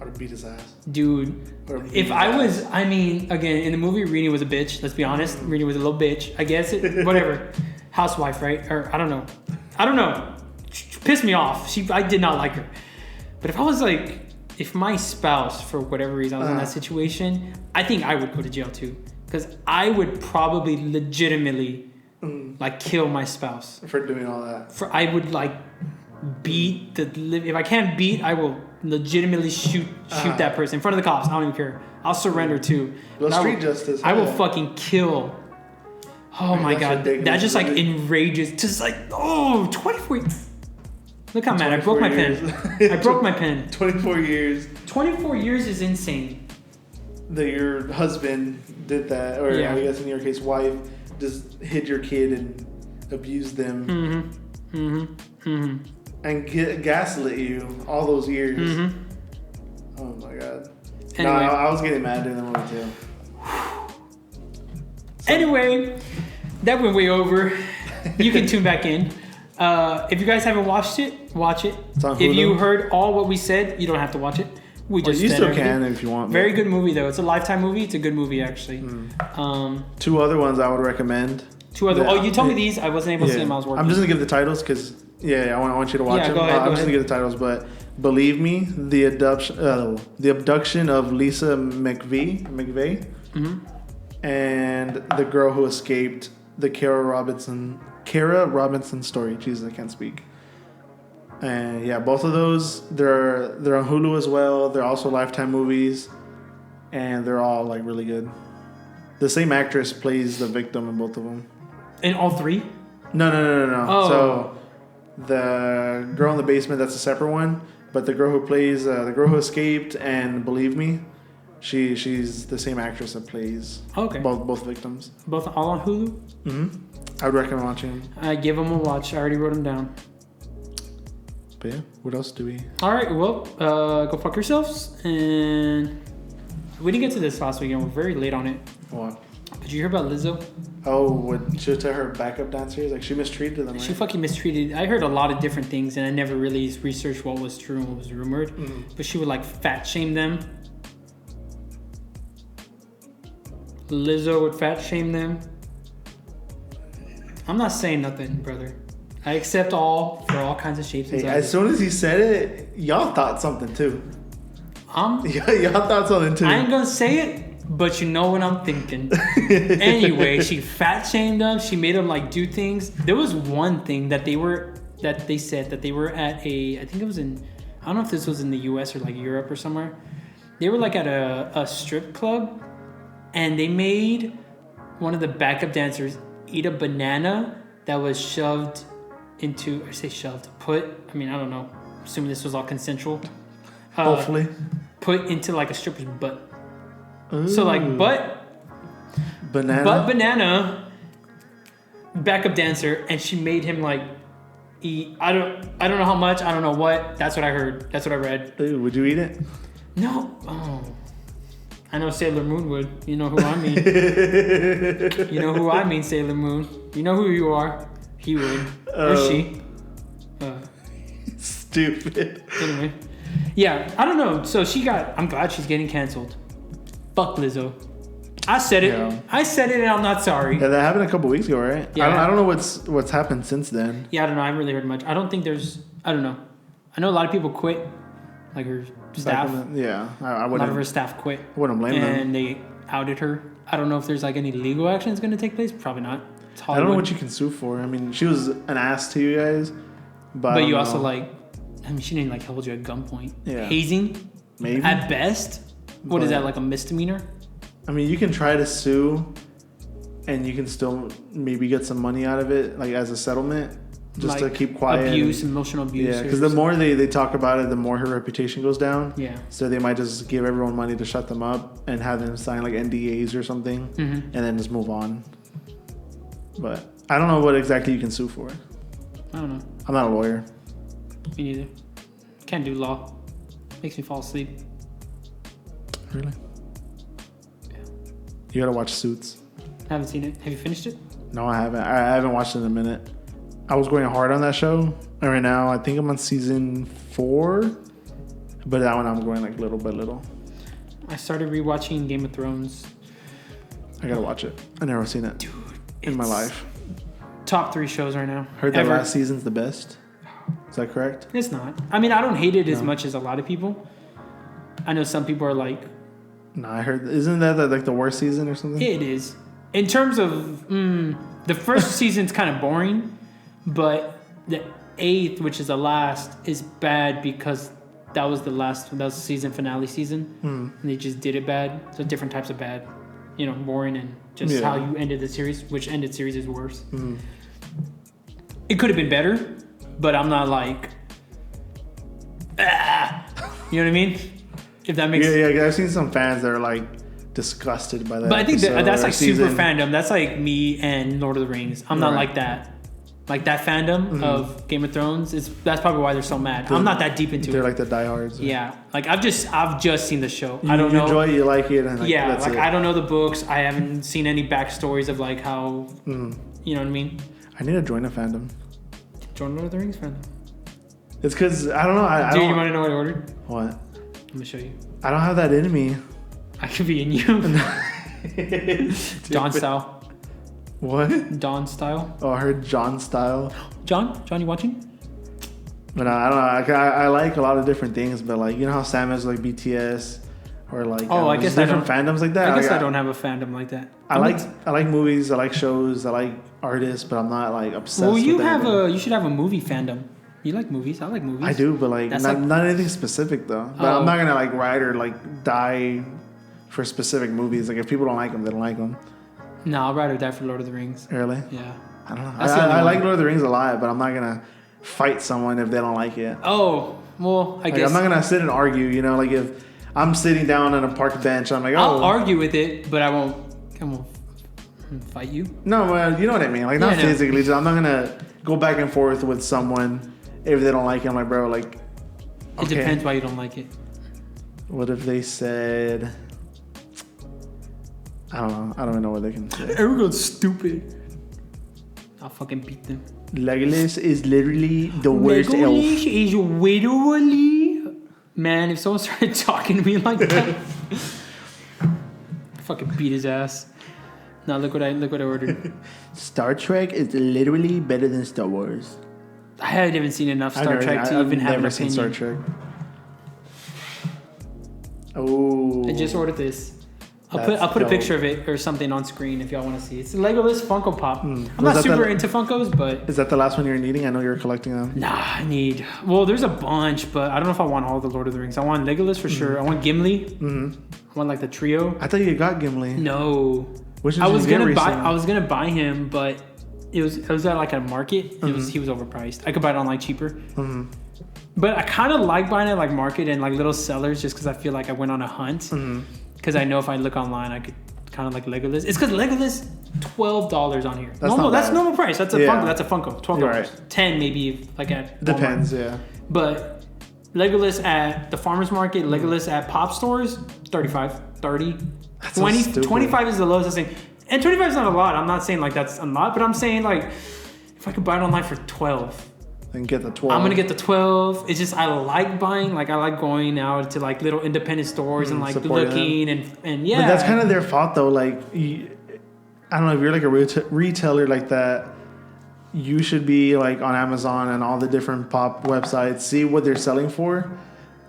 I'd have beat his ass. Dude, if I was, I mean, again, in the movie, Rini was a bitch. Let's be honest. Rini was a little bitch. I guess, whatever. Housewife, right? Or I don't know. She pissed me off. I did not like her. But if I was like, if my spouse, for whatever reason, I was in that situation, I think I would go to jail too. Because I would probably legitimately like kill my spouse. For doing all that. I would like beat if I can't beat, I will legitimately shoot that person in front of the cops. I don't even care. I'll surrender too. Street justice. I will fucking kill. Oh my God. That just like enrages. Just like, 24. Look how mad. I broke my pen. I broke my pen. 24 years. 24 years is insane. That your husband did that, or I guess in your case, wife, just hid your kid and abused them. And gaslit you all those years. Oh my god. Anyway. No, I was getting mad during the movie too. Anyway, that went way over. You can tune back in. If you guys haven't watched it, watch it. It's on If Hulu. you heard all what we said, you don't have to watch it. We just you said still everything. can if you want. Very good movie though. It's a Lifetime movie. It's a good movie actually. Two other ones I would recommend. Two other. Oh, you told me these. I wasn't able to see them. I was working. I'm just gonna give the titles because I want you to watch them. Go ahead, I'm just gonna give the titles, but Believe Me, the abduction of Lisa McVeigh, and the girl who escaped, the Kara Robinson story. Jesus, I can't speak. And yeah, both of those they're on Hulu as well. They're also Lifetime movies, and they're all like really good. The same actress plays the victim in both of them. In all three? No. Oh. So the girl in the basement, that's a separate one. But the girl who plays the girl who escaped and Believe Me, she's the same actress that plays both victims. Both all on Hulu? Mm-hmm. I would recommend watching them. I give them a watch. I already wrote them down. But yeah, what else do we? All right, well, go fuck yourselves. And we didn't get to this last weekend. We're very late on it. What? Did you hear about Lizzo? Oh, what? She was to her backup dancers? Like, she mistreated them, right? She fucking mistreated. I heard a lot of different things, and I never really researched what was true and what was rumored. But she would, like, fat shame them. Lizzo would fat shame them. I'm not saying nothing, brother. I accept all for all kinds of shapes and sizes. As soon as he said it, y'all thought something, too. Y'all thought something, too. I ain't gonna say it. But you know what I'm thinking. Anyway, she fat shamed them. She made them like do things. There was one thing that they said that they were at I think it was I don't know if this was in the US or like Europe or somewhere. They were like at a strip club, and they made one of the backup dancers eat a banana that was shoved into, I say shoved, I don't know. Assuming this was all consensual. Hopefully. Put into like a stripper's butt. Ooh. So like banana backup dancer, and she made him like eat. I don't know how much. I don't know what. That's what I heard. That's what I read. Ooh, would you eat it? No. Oh, I know Sailor Moon would. You know who I mean. You know who I mean, Sailor Moon. You know who you are. He would or she. Stupid. Anyway, yeah. I don't know. So I'm glad she's getting canceled. Fuck Lizzo. I said it. Yeah. I said it, and I'm not sorry. Yeah, that happened a couple weeks ago, right? Yeah. I don't know what's happened since then. Yeah, I don't know. I haven't really heard much. I don't think there's. I don't know. I know a lot of people quit, like her staff. I wouldn't. A lot of her staff quit. I wouldn't blame them. And they outed her. I don't know if there's like any legal action that's going to take place. Probably not. It's I Hollywood. don't know what you can sue for. I mean, she was an ass to you guys, but you also like. I mean, she didn't like hold you at gunpoint. Yeah. Hazing. Maybe. At best. What is that, like a misdemeanor? I mean, you can try to sue, and you can still maybe get some money out of it, like as a settlement, just like to keep quiet. Emotional abuse. Yeah, because the more they talk about it, the more her reputation goes down. Yeah. So they might just give everyone money to shut them up and have them sign like NDAs or something, and then just move on. But I don't know what exactly you can sue for. I don't know. I'm not a lawyer. Me neither. Can't do law. Makes me fall asleep. Really? You gotta watch Suits. I haven't seen it. Have you finished it? No, I haven't. I haven't watched it in a minute. I was going hard on that show, and right now I think I'm on season 4, but that one I'm going like little by little. I started rewatching Game of Thrones. I gotta watch it. I never seen it, in my life. Top 3 shows right now. Heard that last season's the best. Is that correct? It's not. I mean, I don't hate it as much as a lot of people. I know some people are like. No, I heard. Isn't that like the worst season or something? It is. In terms of the first season's kind of boring, but the 8th, which is the last, is bad because that was the season finale season, and they just did it bad. So different types of bad, boring, and just how you ended the series. Which ended series is worse. It could have been better, but I'm not like, you know what I mean? If that makes sense. Yeah, I've seen some fans that are like disgusted by that. But I think that's like season. super fandom. That's like me and Lord of the Rings. I'm not like that. like that fandom of Game of Thrones. That's probably why they're so mad. I'm not that deep into they're it. They're like the diehards. Yeah, like I've just seen the show. You, I don't know. You enjoy it, you like it, and that's it. I don't know the books. I haven't seen any backstories of like how, you know what I mean. I need to join a fandom. Join Lord of the Rings fandom. It's because I don't know. Do you want to know what I ordered? What? I'm gonna show you. I don't have that in me. I could be in you. Dawn style. What? Dawn style. Oh, I heard John style. John, you watching? But I don't know. I like a lot of different things, but like you know how Sam is like BTS or like I guess different fandoms like that. I guess I don't have a fandom like that. I like movies. I like shows. I like artists, but I'm not like obsessed. Well, you should have a movie fandom. You like movies? I like movies. I do, but like not anything specific though. But I'm not gonna like write or like die for specific movies. Like if people don't like them, they don't like them. No, I'll rather die for Lord of the Rings. Really? Yeah. I don't know. I like Lord of the Rings a lot, but I'm not gonna fight someone if they don't like it. Oh, well, I guess I'm not gonna sit and argue. You know, like if I'm sitting down on a park bench, I'm like, I'll argue with it, but I won't fight you. No, you know what I mean. Like not physically. I'm not gonna go back and forth with someone if they don't like it. I'm like, bro, like. It depends why you don't like it. What if they said? I don't know. I don't even know what they can say. Everyone's stupid. I'll fucking beat them. Legolas is literally the worst elf. Legolas is literally... Man, if someone started talking to me like that, I'd fucking beat his ass. Now look what I ordered. Star Trek is literally better than Star Wars. I haven't even seen enough Star Trek to even have an opinion. I've never seen Star Trek. Oh. I just ordered this. I'll put a picture of it or something on screen if y'all want to see. It's a Legolas Funko Pop. I'm not super into Funkos, but... Is that the last one you're needing? I know you're collecting them. Nah, Well, there's a bunch, but I don't know if I want all the Lord of the Rings. I want Legolas for sure. I want Gimli. I want like the trio. I thought you got Gimli. No. Which I was gonna buy him, but it was at like a market. He was overpriced. I could buy it online cheaper. But I kind of like buying it like market and like little sellers just because I feel like I went on a hunt. Because I know if I look online, I could kind of like Legolas. It's because Legolas, $12 on here. That's normal price. That's a Funko. That's a Funko. $12. Right. 10 maybe like at Depends, Walmart. Yeah. But Legolas at the farmer's market, Legolas at pop stores, 35, 30. That's 20, so 25 is the lowest thing. And 25 is not a lot. I'm not saying like that's a lot, but I'm saying like if I could buy it online for 12. And get the 12. I'm gonna get the 12. It's just I like buying, like I like going out to like little independent stores and like looking and yeah. But that's kind of their fault though. Like I don't know if you're like a retailer like that. You should be like on Amazon and all the different pop websites. See what they're selling for,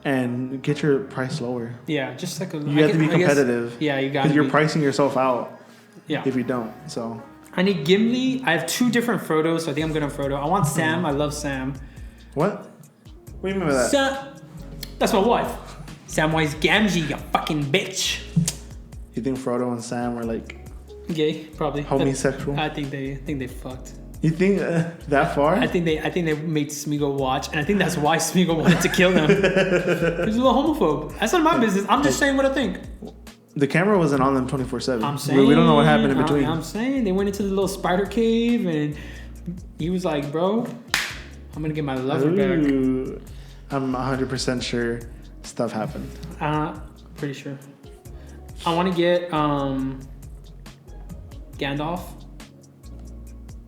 and get your price lower. Yeah, just like you have to be competitive. Yeah, you got. Because you're pricing yourself out. Yeah. If you don't, so. I need Gimli. I have 2 different Frodos, so I think I'm gonna Frodo. I want Sam. I love Sam. What? What do you mean by that? Sam. That's my wife. Samwise Gamgee, you fucking bitch. You think Frodo and Sam were like gay? Probably. Homosexual? I think they fucked. You think that far? I think they made Smeagol watch, and I think that's why Smeagol wanted to kill them. He's a little homophobe. That's not my business. I'm just saying what I think. The camera wasn't on them 24/7. I'm saying we don't know what happened in between. I'm saying they went into the little spider cave, and he was like, "Bro, I'm gonna get my lover back." I'm 100% sure stuff happened. Pretty sure. I want to get Gandalf.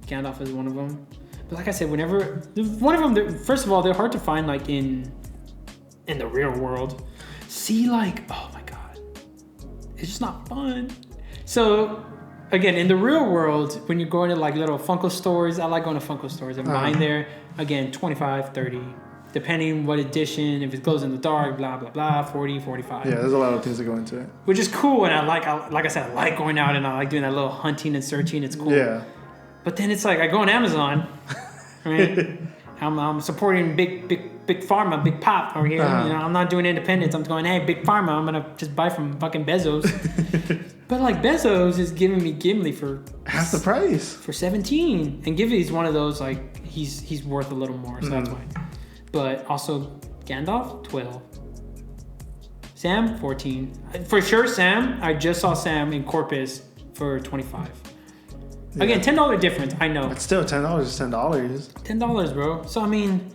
Gandalf is one of them. But like I said, whenever one of them, first of all, they're hard to find like in the real world. See, like, oh my god. It's just not fun. So, again, in the real world, when you're going to like little Funko stores, I like going to Funko stores and buying there. Again, 25, 30, depending what edition, if it glows in the dark, blah, blah, blah, 40, 45. Yeah, there's a lot of things that go into it. Which is cool, and like I said, I like going out and I like doing that little hunting and searching. It's cool. Yeah. But then it's like, I go on Amazon, right? I'm supporting big pharma, big pop over here. You know, I'm not doing independence. I'm going, hey, big pharma. I'm gonna just buy from fucking Bezos. But like Bezos is giving me Gimli for half the price for 17, and Gimli's one of those like he's worth a little more, so that's why. But also Gandalf 12, Sam 14 for sure. Sam, I just saw Sam in Corpus for 25. Yeah. Again, $10 difference. I know. But still, $10 is $10. $10, bro. So I mean,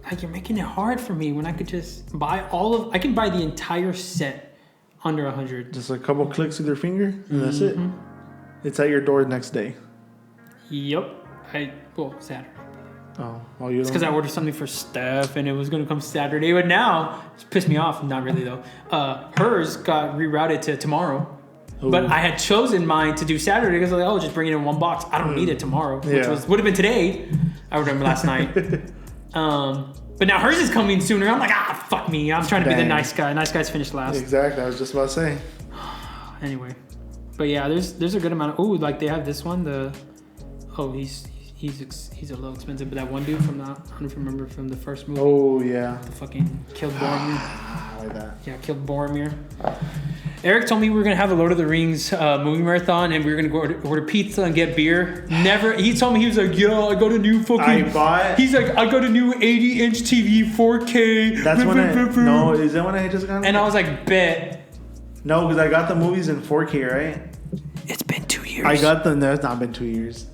like you're making it hard for me when I could just buy I can buy the entire set under $100. Just a couple clicks with your finger, and that's it. It's at your door next day. Yep. Saturday. Oh, well, you. It's because I ordered something for Steph, and it was gonna come Saturday, but now it's pissed me off. Not really though. Hers got rerouted to tomorrow. Ooh. But I had chosen mine to do Saturday because I was like, just bring it in one box. I don't need it tomorrow, which would have been today. I remember last night. But now hers is coming sooner. I'm like, fuck me. I'm trying to be the nice guy. Nice guys finish last. Exactly. I was just about to say. Anyway, but yeah, there's a good amount of like they have this one. He's a little expensive, but that one dude from I don't know if you remember from the first movie. Oh yeah. The fucking killed Boromir. I like that. Yeah, killed Boromir. Eric told me we were gonna have a Lord of the Rings movie marathon, and we were gonna go order pizza and get beer. Never. He told me, he was like, "Yo, I got a new fucking." He's like, "I got a new 80-inch TV, 4K." That's when no, is that when I just got? And I was like, "Bet." No, because I got the movies in 4K, right? It's been 2 years. I got them. There's not been 2 years.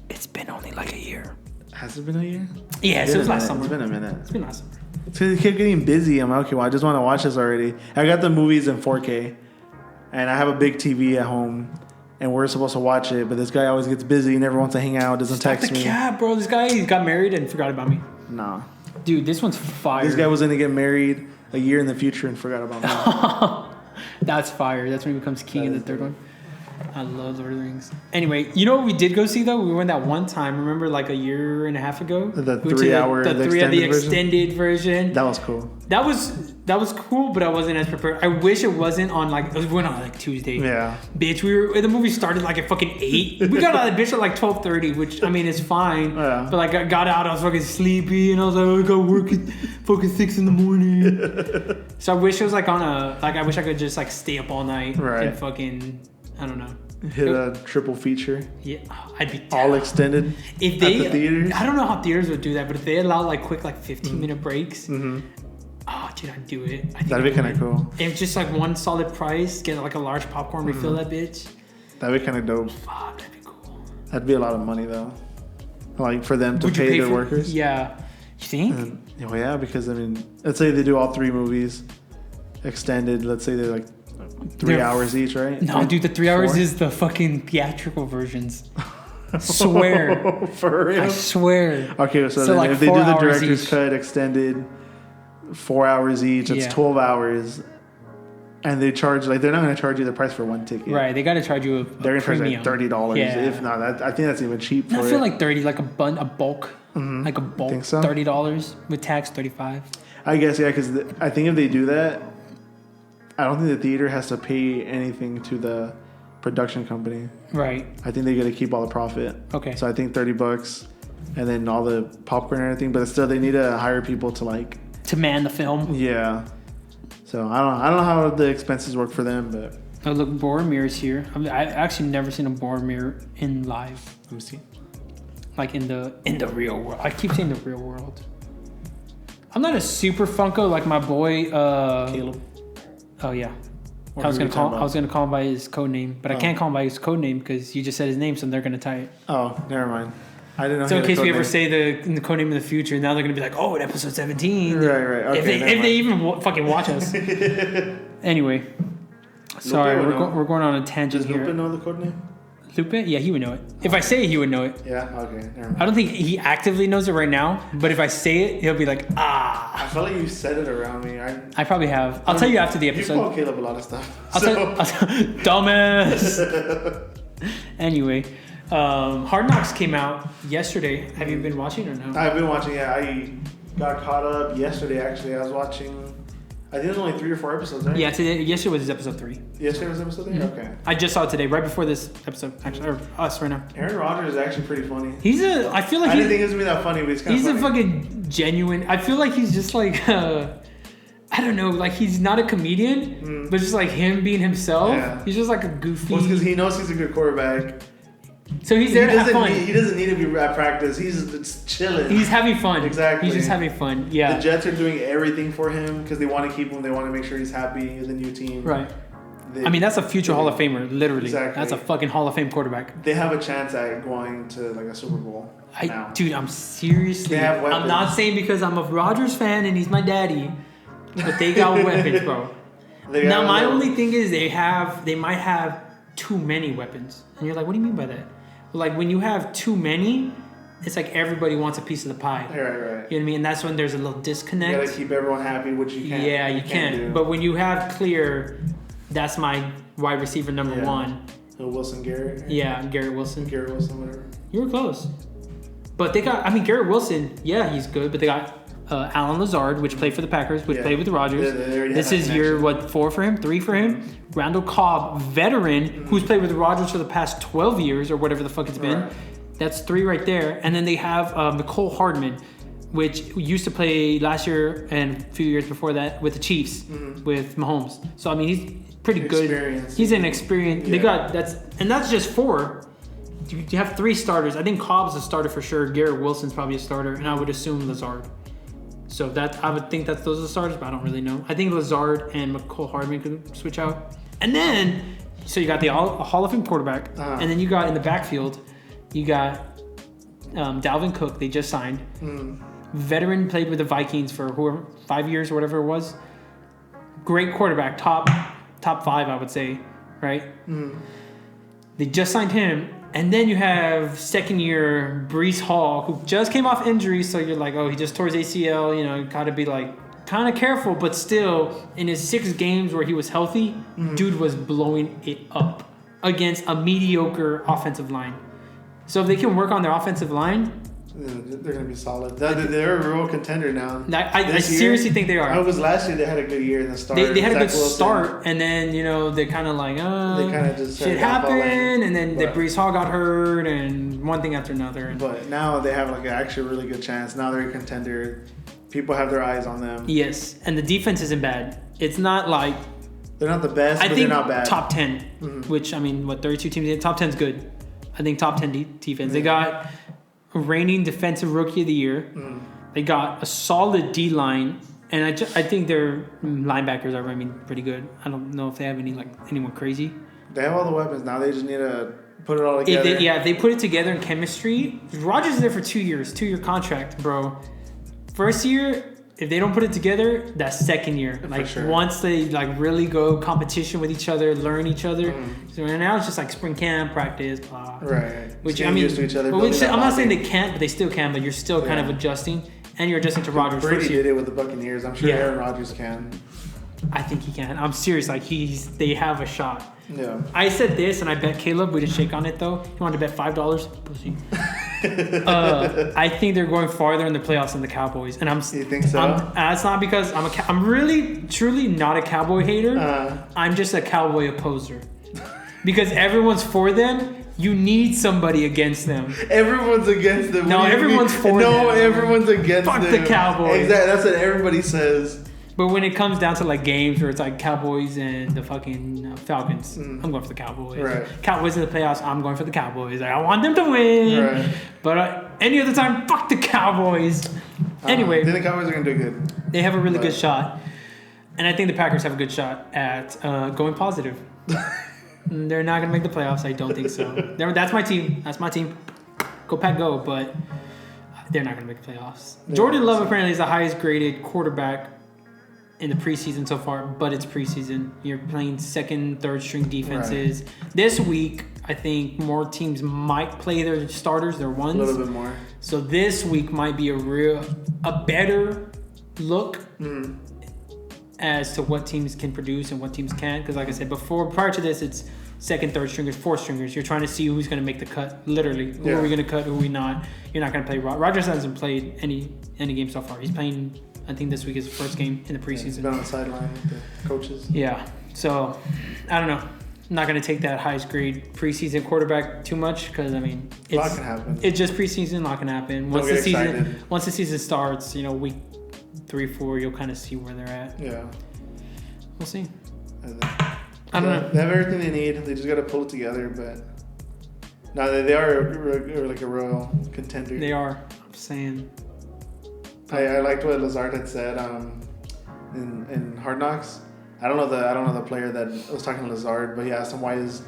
It's been only like a year. Has it been a year? Yeah, it was last summer. It's been a minute. It's been last summer. It's because it kept getting busy. I'm like, okay, well, I just want to watch this already. I got the movies in 4K, and I have a big TV at home, and we're supposed to watch it, but this guy always gets busy, never wants to hang out, doesn't text me. Yeah, bro. This guy, he got married and forgot about me. Nah. Dude, this one's fire. This guy was going to get married a year in the future and forgot about me. That's fire. That's when he becomes king in the third one. I love Lord of the Rings. Anyway, you know what we did go see though? We went that one time. Remember, like a year and a half ago. The 3 hour, the extended version. That was cool. That was cool, but I wasn't as prepared. I wish it wasn't on we went on like Tuesday. Yeah. Bitch, the movie started like at fucking 8. We got out of the bitch at like 12:30, which I mean is fine. Yeah. But like I got out, I was fucking sleepy, and I was like, I gotta work at fucking 6 in the morning. So I wish it was like I wish I could just like stay up all night and fucking. I don't know. Hit a triple feature. Yeah, I'd be all extended. If they, at the theaters. I don't know how theaters would do that, but if they allow like quick 15-minute breaks, dude, I'd do it. That'd be kind of cool. If just like one solid price, get like a large popcorn, refill that bitch. That'd be kind of dope. Fuck, that'd be cool. That'd be a lot of money though, like for them to pay their workers. Yeah, you think? Yeah, because I mean, let's say they do all 3 movies extended. Let's say they're like. 3 hours each, right? No, dude, the 3 hours is the fucking theatrical versions. Swear. For real? I swear. Okay, so then like if they do the director's cut extended 4 hours each, it's 12 hours. And they charge, like, they're not going to charge you the price for one ticket. Right, they got to charge you they're going to charge like $30. Yeah. If not, I think that's even cheap for I feel like 30, like a bulk. Mm-hmm. Like a bulk. Think so? $30 with tax, $35. I guess, yeah, because I think if they do that, I don't think the theater has to pay anything to the production company. Right. I think they get to keep all the profit. Okay. So I think $30 and then all the popcorn and everything, but still they need to hire people to man the film. Yeah. So I don't know how the expenses work for them, but oh look, Boromir's here. I've actually never seen a Boromir in live. Let me see. Like in the real world. I keep saying the real world. I'm not a super Funko like my boy Caleb. Oh yeah, I was gonna call him by his code name, but I can't call him by his code name because you just said his name, so they're gonna tie it. Oh, never mind. I didn't know. So in case we ever say the code name in the future, now they're gonna be like, oh, in episode 17. Right. Okay, if they even fucking watch us. Anyway, sorry, we're going on a tangent here. Does Lupe know the code name? Lupe? Yeah, he would know it. If I say it, he would know it. Yeah. Okay. Never mind. I don't think he actively knows it right now, but if I say it, he'll be like, ah. I feel like you said it around me. I probably have. I'll tell you after the episode. You call Caleb a lot of stuff. I'll tell dumbass. Anyway, Hard Knocks came out yesterday. Have you been watching or no? I've been watching. Yeah, I got caught up yesterday. Actually, I was watching. I think there's only 3 or 4 episodes, right? Yeah, yesterday was episode 3. Yesterday was episode 3? Mm-hmm. Okay. I just saw it today, right before this episode, actually, or us right now. Aaron Rodgers is actually pretty funny. I feel like I didn't think it was going to be that funny, but he's kind of funny. He's a fucking genuine, I feel like he's just like, I don't know, like he's not a comedian, but just like him being himself. Yeah. He's just like a goofy. Well, it's because he knows he's a good quarterback. So he's there to have fun. He doesn't need to be at practice. He's just chilling. He's having fun. Exactly. He's just having fun. Yeah. The Jets are doing everything for him because they want to keep him. They want to make sure he's happy in the new team. Right. I mean, that's a future Hall of Famer, literally. Exactly. That's a fucking Hall of Fame quarterback. They have a chance at going to like a Super Bowl. Dude, I'm seriously. They have weapons. I'm not saying because I'm a Rodgers fan and he's my daddy, but they got weapons, bro. Now my only thing is they might have too many weapons, and you're like, what do you mean by that? Like when you have too many, it's like everybody wants a piece of the pie. Right. You know what I mean? And that's when there's a little disconnect. You gotta keep everyone happy, which you can't. Yeah, you can't. do. But when you have clear, that's my wide receiver number one. Wilson Garrett. Yeah, Garrett Wilson. Garrett Wilson, whatever. You were close. But they got, Garrett Wilson, yeah, he's good, but they got Alan Lazard, which played for the Packers, which played with the Rodgers. This is year, 4 for him? 3 for him? Randall Cobb, veteran, who's played with the Rodgers for the past 12 years or whatever the fuck it's been. Right. That's 3 right there. And then they have Mecole Hardman, which used to play last year and a few years before that with the Chiefs, with Mahomes. So, I mean, he's pretty good. He's an experienced. Yeah. They got, that's just 4. You have 3 starters. I think Cobb's a starter for sure. Garrett Wilson's probably a starter, and I would assume Lazard. So I would think those are the starters, but I don't really know. I think Lazard and Mecole Hardman could switch out. And then, so you got the Hall of Fame quarterback, and then you got in the backfield, you got Dalvin Cook. They just signed. Veteran, played with the Vikings for 5 years or whatever it was. Great quarterback, top 5, I would say, right? They just signed him. And then you have second year Breece Hall, who just came off injury. So you're like, oh, he just tore his ACL. You know, you got to be like kind of careful. But still, in his 6 games where he was healthy, dude was blowing it up against a mediocre offensive line. So if they can work on their offensive line, they're going to be solid. They're a real contender now. I seriously think they are. I was last year. They had a good year in the start. They had a good start, and then they're kind of like, they kind of just shit happened, and then the Breece Hall got hurt, and one thing after another. But now they have like an actually really good chance. Now they're a contender. People have their eyes on them. Yes, and the defense isn't bad. It's not like they're not the best, but they're not bad. Top 10, which 32 teams. Top 10's good. I think top 10 defense. They got reigning defensive rookie of the year. They got a solid D line, and I think their linebackers are pretty good. I don't know if they have anyone crazy. They have all the weapons now. They just need to put it all together. If they put it together in chemistry. Rodgers is there for 2 years, 2-year contract, bro. First year, if they don't put it together, that second year, once they really go competition with each other, learn each other. So right now it's just like spring camp, practice, blah. Right. Which used to each other. I'm not saying they can't, but they still can. But you're still kind of adjusting, and you're adjusting to Rodgers. Brady did it with the Buccaneers. I'm sure Aaron Rodgers can. I think he can. I'm serious. They have a shot. Yeah. I said this, and I bet Caleb. We didn't shake on it though. He wanted to bet $5. Pussy. I think they're going farther in the playoffs than the Cowboys, and You think so? It's not because I'm really truly not a Cowboy hater. I'm just a Cowboy opposer, because everyone's for them. You need somebody against them. Everyone's against them. No, everyone's for them. No, everyone's against them. Fuck the Cowboys. Exactly. That's what everybody says. But when it comes down to games where it's Cowboys and the fucking Falcons, I'm going for the Cowboys. Right. Cowboys in the playoffs, I'm going for the Cowboys. I want them to win. Right. But any other time, fuck the Cowboys. Anyway. I think the Cowboys are going to do good. They have a really good shot. And I think the Packers have a good shot at going positive. They're not going to make the playoffs. I don't think so. That's my team. That's my team. Go Pack, go. But they're not going to make the playoffs. Jordan Love apparently is the highest graded quarterback in the preseason so far, but it's preseason. You're playing second, third string defenses. Right. This week, I think more teams might play their starters, their ones. A little bit more. So this week might be a better look as to what teams can produce and what teams can't. Because like I said before, prior to this, it's second, third stringers, fourth stringers. You're trying to see who's going to make the cut. Literally, who are we going to cut? Who are we not? You're not going to play. Rodgers hasn't played any game so far. He's playing. I think this week is the first game in the preseason. He's been on the sideline with the coaches. Yeah. So, I don't know. I'm not going to take that highest grade preseason quarterback too much because, a lot can happen. It's just preseason. A lot can happen. Once the season starts, week 3, 4, you'll kind of see where they're at. Yeah. We'll see. I don't know. They have everything they need. They just got to pull it together. But no, they are a royal contender. They are. I'm saying. I liked what Lazard had said in Hard Knocks. I don't know the player that was talking to Lazard, but he asked him why is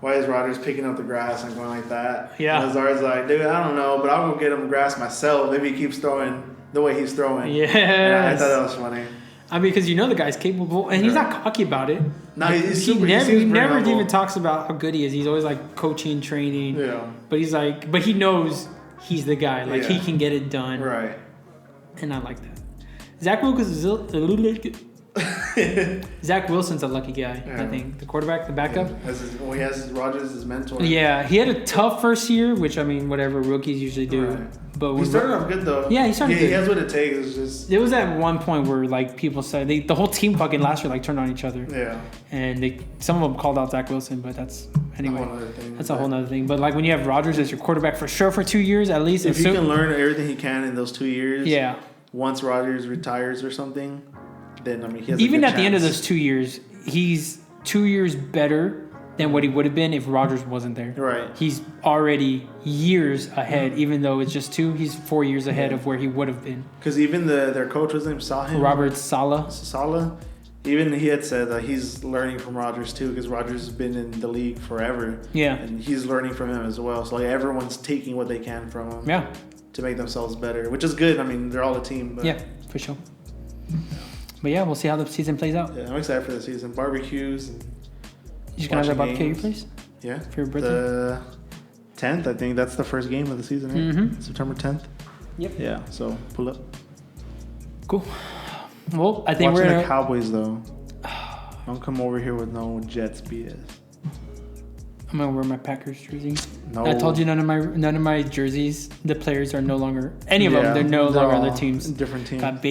Rodgers picking up the grass and going like that? Yeah. And Lazard's like, dude, I don't know, but I'll go get him grass myself. Maybe he keeps throwing the way he's throwing. Yes. And I thought that was funny. I mean, because the guy's capable, and he's not cocky about it. No, he's he super. He never even talks about how good he is. He's always like coaching, training. Yeah. But he knows he's the guy. Like he can get it done. Right. And I like that. Zach Wilson's a lucky guy. I think the quarterback, the backup. He has Rodgers as his mentor. Yeah, he had a tough first year, which I mean, whatever rookies usually do. Right. But he started off good though. Yeah, he started good. He has what it takes. It's just there was at one point where like people said the whole team fucking last year like turned on each other. Yeah. And some of them called out Zach Wilson, but that's anyway. That's a whole nother thing. But like when you have Rodgers as your quarterback for sure for 2 years at least. If you can learn everything he can in those 2 years. Yeah. Once Rodgers retires or something, then I mean he has even a good at the end of those 2 years, he's 2 years better than what he would have been if Rodgers wasn't there. Right. He's already years ahead, even though it's just 2. He's 4 years ahead of where he would have been. Because even their coach, was name Saleh? Robert Saleh. Even he had said that he's learning from Rodgers too, because Rodgers has been in the league forever. Yeah. And he's learning from him as well. So like everyone's taking what they can from him. Yeah. To make themselves better, which is good. I mean, they're all a team. But yeah, for sure. But yeah, we'll see how the season plays out. Yeah, I'm excited for the season. Barbecues and. You just gonna have that barbecue at your place? Yeah. For your birthday? The 10th, I think. That's the first game of the season, right? Mm-hmm. September 10th. Yep. Yeah, so pull up. Cool. Well, I think Watching we're the Cowboys, though. Don't come over here with no Jets BS. I'm gonna wear my Packers jersey. No. I told you none of my jerseys, the players are no longer any of them. They're no longer other teams. Different teams. Got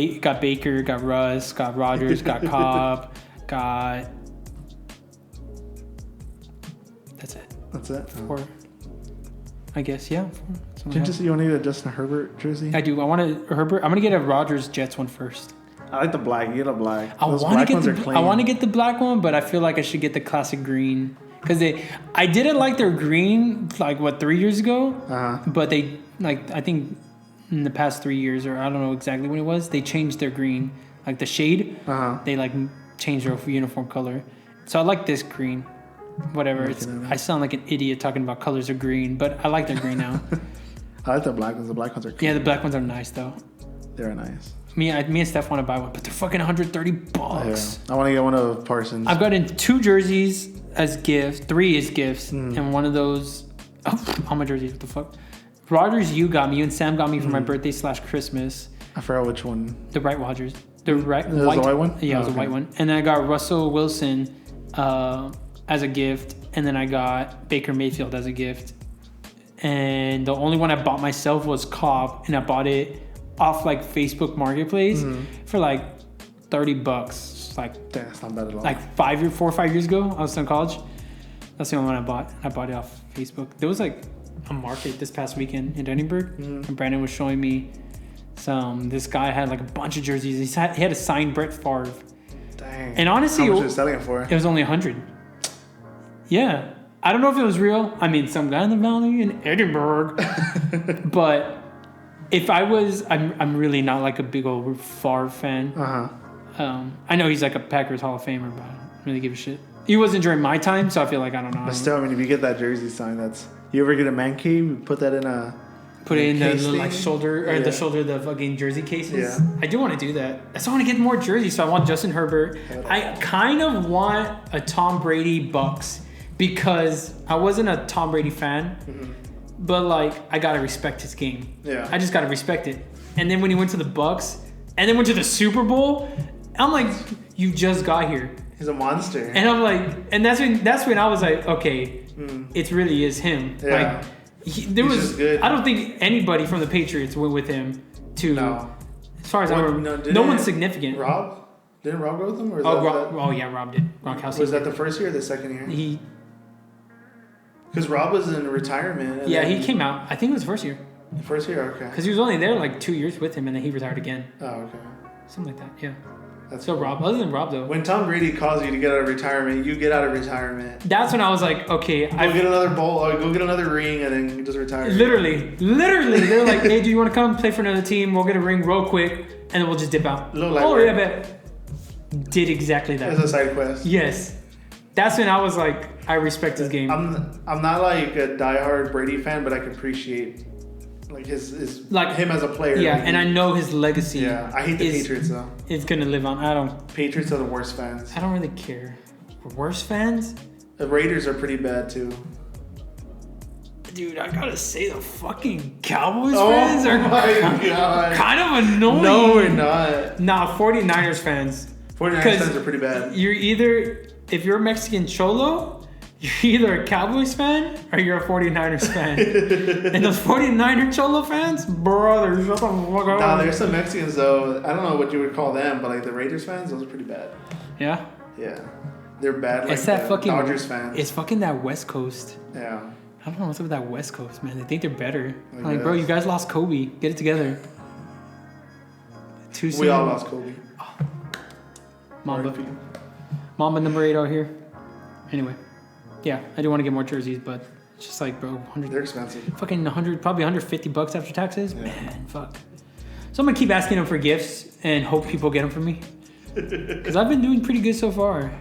Baker, got Russ, got Rodgers, got Cobb, got. That's it. 4. I guess, yeah. 4. You want to get a Justin Herbert jersey? I do. I want a Herbert. I'm gonna get a Rodgers Jets one first. I like the black. You get a black. I want to get the black one, but I feel like I should get the classic green because I didn't like their green like 3 years ago. But they I think in the past 3 years, or I don't know exactly when it was, they changed their green, like the shade. They changed their uniform color. So I like this green. Whatever. I sound like an idiot talking about colors of green, but I like their green now. I like the black ones. The black ones are cool. Yeah, the black ones are nice though. They're nice. Me and Steph want to buy one, but they're fucking $130. Yeah. I want to get one of Parsons. I've gotten 2 jerseys as gifts, 3 as gifts, and one of those. All my jerseys. What the fuck? Rodgers, you and Sam got me for my birthday / Christmas. I forgot which one. The right Rodgers. The white one. Yeah, it was a white one. And then I got Russell Wilson as a gift, and then I got Baker Mayfield as a gift. And the only one I bought myself was Cobb, and I bought it off Facebook Marketplace for $30. It's that's not bad at all. 4 or 5 years ago, I was in college. That's the only one I bought. I bought it off Facebook. There was a market this past weekend in Edinburgh, and Brandon was showing me this guy had a bunch of jerseys. He had a signed Brett Favre. Dang. And honestly, how much was selling it for? It was only 100. Yeah. I don't know if it was real. I mean, some guy in the valley in Edinburgh. But if I was, I'm really not a big old Favre fan. I know he's a Packers Hall of Famer, but I don't really give a shit. He wasn't during my time, so I feel like I don't know. But still, I mean, if you get that jersey signed, you ever get a man cave? You put that in a. Put it in the shoulder or the shoulder of the fucking jersey cases. Yeah. I do want to do that. I still want to get more jerseys, so I want Justin Herbert. I kind of want a Tom Brady Bucks because I wasn't a Tom Brady fan, but I gotta respect his game. Yeah. I just gotta respect it. And then when he went to the Bucks and then went to the Super Bowl, I'm like, you just got here. He's a monster. And I'm like, and that's when I was like, okay, it really is him. Yeah. He's just good. I don't think anybody from the Patriots went with him to. No. As far as I remember, no one's significant. Rob? Didn't Rob go with him? Or Rob did. Gronkowski. Was that the first year or the second year? Because Rob was in retirement. Yeah, he came out. I think it was the first year. The first year, okay. Because he was only there 2 years with him, and then he retired again. Oh, okay. Something like that, yeah. That's so cool. Rob, other than Rob though. When Tom Brady calls you to get out of retirement, you get out of retirement. That's when I was like, okay. Go get another bowl, or go get another ring, and then just retire. Literally. They're like, hey, do you want to come play for another team? We'll get a ring real quick, and then we'll just dip out. Yeah, bet. did exactly that. As a side quest. Yes. That's when I was like, I respect his game. I'm not like a diehard Brady fan, but I can appreciate like his like him as a player. Yeah, like, and I know his legacy. Yeah, I hate the Patriots though. It's gonna live on. Patriots are the worst fans. I don't really care. Worst fans? The Raiders are pretty bad too. Dude, I gotta say the fucking Cowboys fans are kind of annoying. No, we're not. Nah, 49ers fans. 49ers fans are pretty bad. You're either, if you're a Mexican Cholo, you're either a Cowboys fan or you're a 49ers fan. And those 49er Cholo fans, brother, shut the fuck up. Nah, there's some Mexicans though. I don't know what you would call them, but like the Raiders fans, those are pretty bad. Yeah? Yeah. They're bad like it's that fucking Dodgers fans. It's fucking that West Coast. Yeah. I don't know what's up with that West Coast, man. They think they're better. Like, bro, you guys lost Kobe. Get it together. Too soon. We all lost Kobe. Oh. Mamba number 8 out here. Anyway. Yeah, I do want to get more jerseys, but it's just like, bro, they're expensive. Fucking 100, probably $150 after taxes. Yeah. Man, fuck. So I'm gonna keep asking them for gifts and hope people get them for me. Because I've been doing pretty good so far.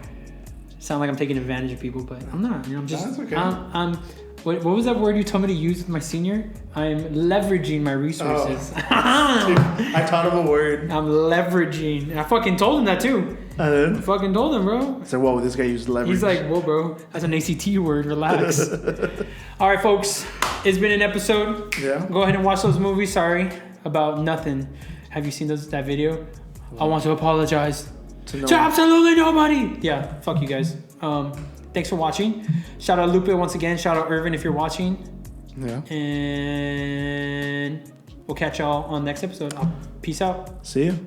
Sound like I'm taking advantage of people, but I'm not. You know, I'm just. That's okay. I'm what was that word you told me to use with my senior? I'm leveraging my resources. Oh. I taught him a word. I'm leveraging. And I fucking told him that too. I fucking told him, bro. I said, whoa, this guy used leverage. He's like, whoa, bro. That's an ACT word. Relax. All right, folks. It's been an episode. Yeah. Go ahead and watch those movies. Sorry about nothing. Have you seen that video? I want to apologize to absolutely nobody. Yeah, fuck you guys. Thanks for watching. Shout out Lupe once again. Shout out Irvin if you're watching. Yeah. And we'll catch y'all on next episode. Peace out. See you.